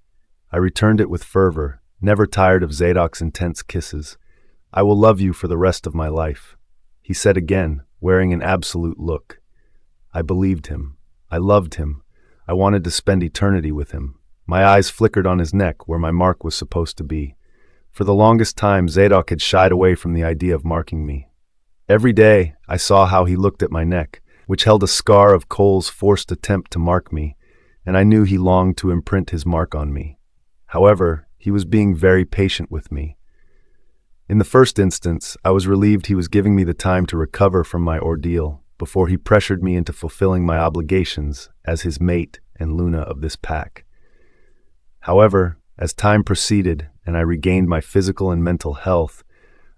I returned it with fervor, never tired of Zadok's intense kisses. "I will love you for the rest of my life," he said again, wearing an absolute look. I believed him. I loved him. I wanted to spend eternity with him. My eyes flickered on his neck where my mark was supposed to be. For the longest time, Zadok had shied away from the idea of marking me. Every day, I saw how he looked at my neck, which held a scar of Cole's forced attempt to mark me, and I knew he longed to imprint his mark on me. However, he was being very patient with me. In the first instance, I was relieved he was giving me the time to recover from my ordeal before he pressured me into fulfilling my obligations as his mate and Luna of this pack. However, as time proceeded and I regained my physical and mental health,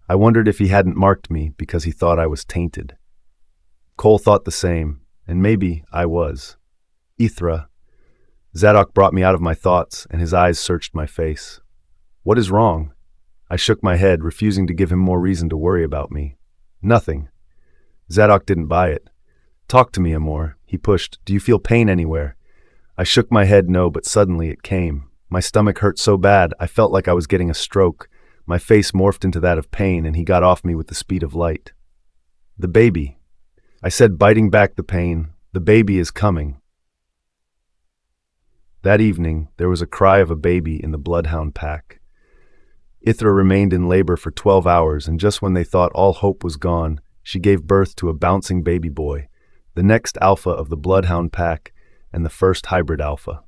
I wondered if he hadn't marked me because he thought I was tainted. Cole thought the same, and maybe I was. Ithra. Zadok brought me out of my thoughts, and his eyes searched my face. "What is wrong?" I shook my head, refusing to give him more reason to worry about me. "Nothing." Zadok didn't buy it. "Talk to me, Amor," he pushed. "Do you feel pain anywhere?" I shook my head no, but suddenly it came. My stomach hurt so bad, I felt like I was getting a stroke. My face morphed into that of pain, and he got off me with the speed of light. "The baby," I said, biting back the pain. "The baby is coming." That evening, there was a cry of a baby in the bloodhound pack. Ithra remained in labor for 12 hours, and just when they thought all hope was gone, she gave birth to a bouncing baby boy, the next alpha of the bloodhound pack and the first hybrid alpha.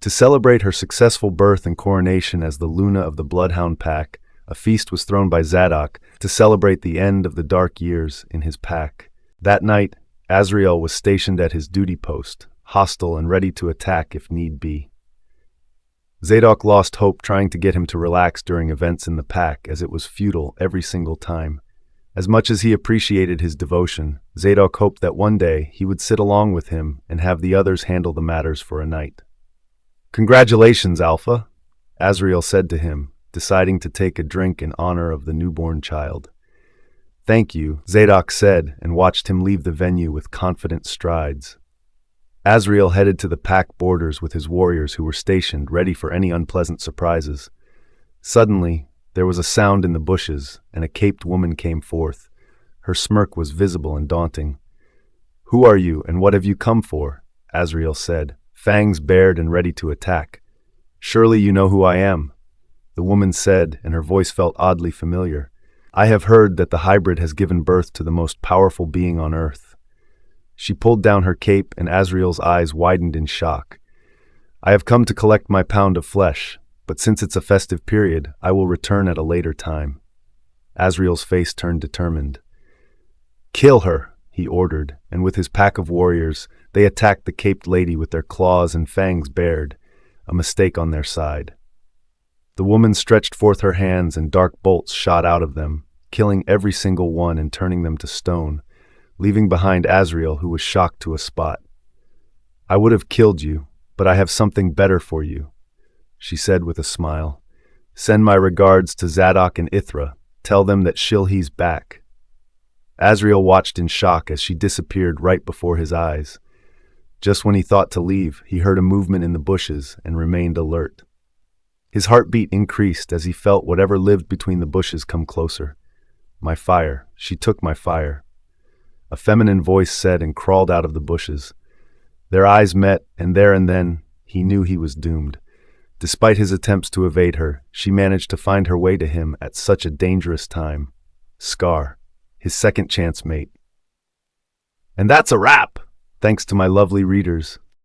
To celebrate her successful birth and coronation as the Luna of the bloodhound pack, a feast was thrown by Zadok to celebrate the end of the dark years in his pack. That night, Azrael was stationed at his duty post, hostile and ready to attack if need be. Zadok lost hope trying to get him to relax during events in the pack, as it was futile every single time. As much as he appreciated his devotion, Zadok hoped that one day he would sit along with him and have the others handle the matters for a night. "Congratulations, Alpha," Azrael said to him, deciding to take a drink in honor of the newborn child. "Thank you," Zadok said, and watched him leave the venue with confident strides. Azrael headed to the pack borders with his warriors who were stationed, ready for any unpleasant surprises. Suddenly, there was a sound in the bushes, and a caped woman came forth. Her smirk was visible and daunting. "Who are you, and what have you come for?" Azrael said, fangs bared and ready to attack. "Surely you know who I am," the woman said, and her voice felt oddly familiar. "I have heard that the hybrid has given birth to the most powerful being on Earth." She pulled down her cape, and Azrael's eyes widened in shock. I have come to collect my pound of flesh, but since it's a festive period, I will return at a later time. Azriel's face turned determined. Kill her, he ordered, and with his pack of warriors, they attacked the caped lady with their claws and fangs bared, a mistake on their side. The woman stretched forth her hands and dark bolts shot out of them, killing every single one and turning them to stone, leaving behind Azriel, who was shocked to a spot. I would have killed you, but I have something better for you, she said with a smile. Send my regards to Zadok and Ysera. Tell them that Shilhi's back. Azriel watched in shock as she disappeared right before his eyes. Just when he thought to leave, he heard a movement in the bushes and remained alert. His heartbeat increased as he felt whatever lived between the bushes come closer. My fire. She took my fire. A feminine voice said and crawled out of the bushes. Their eyes met, and there and then, he knew he was doomed. Despite his attempts to evade her, she managed to find her way to him at such a dangerous time. Scar, his second chance mate. And that's a wrap! Thanks to my lovely readers.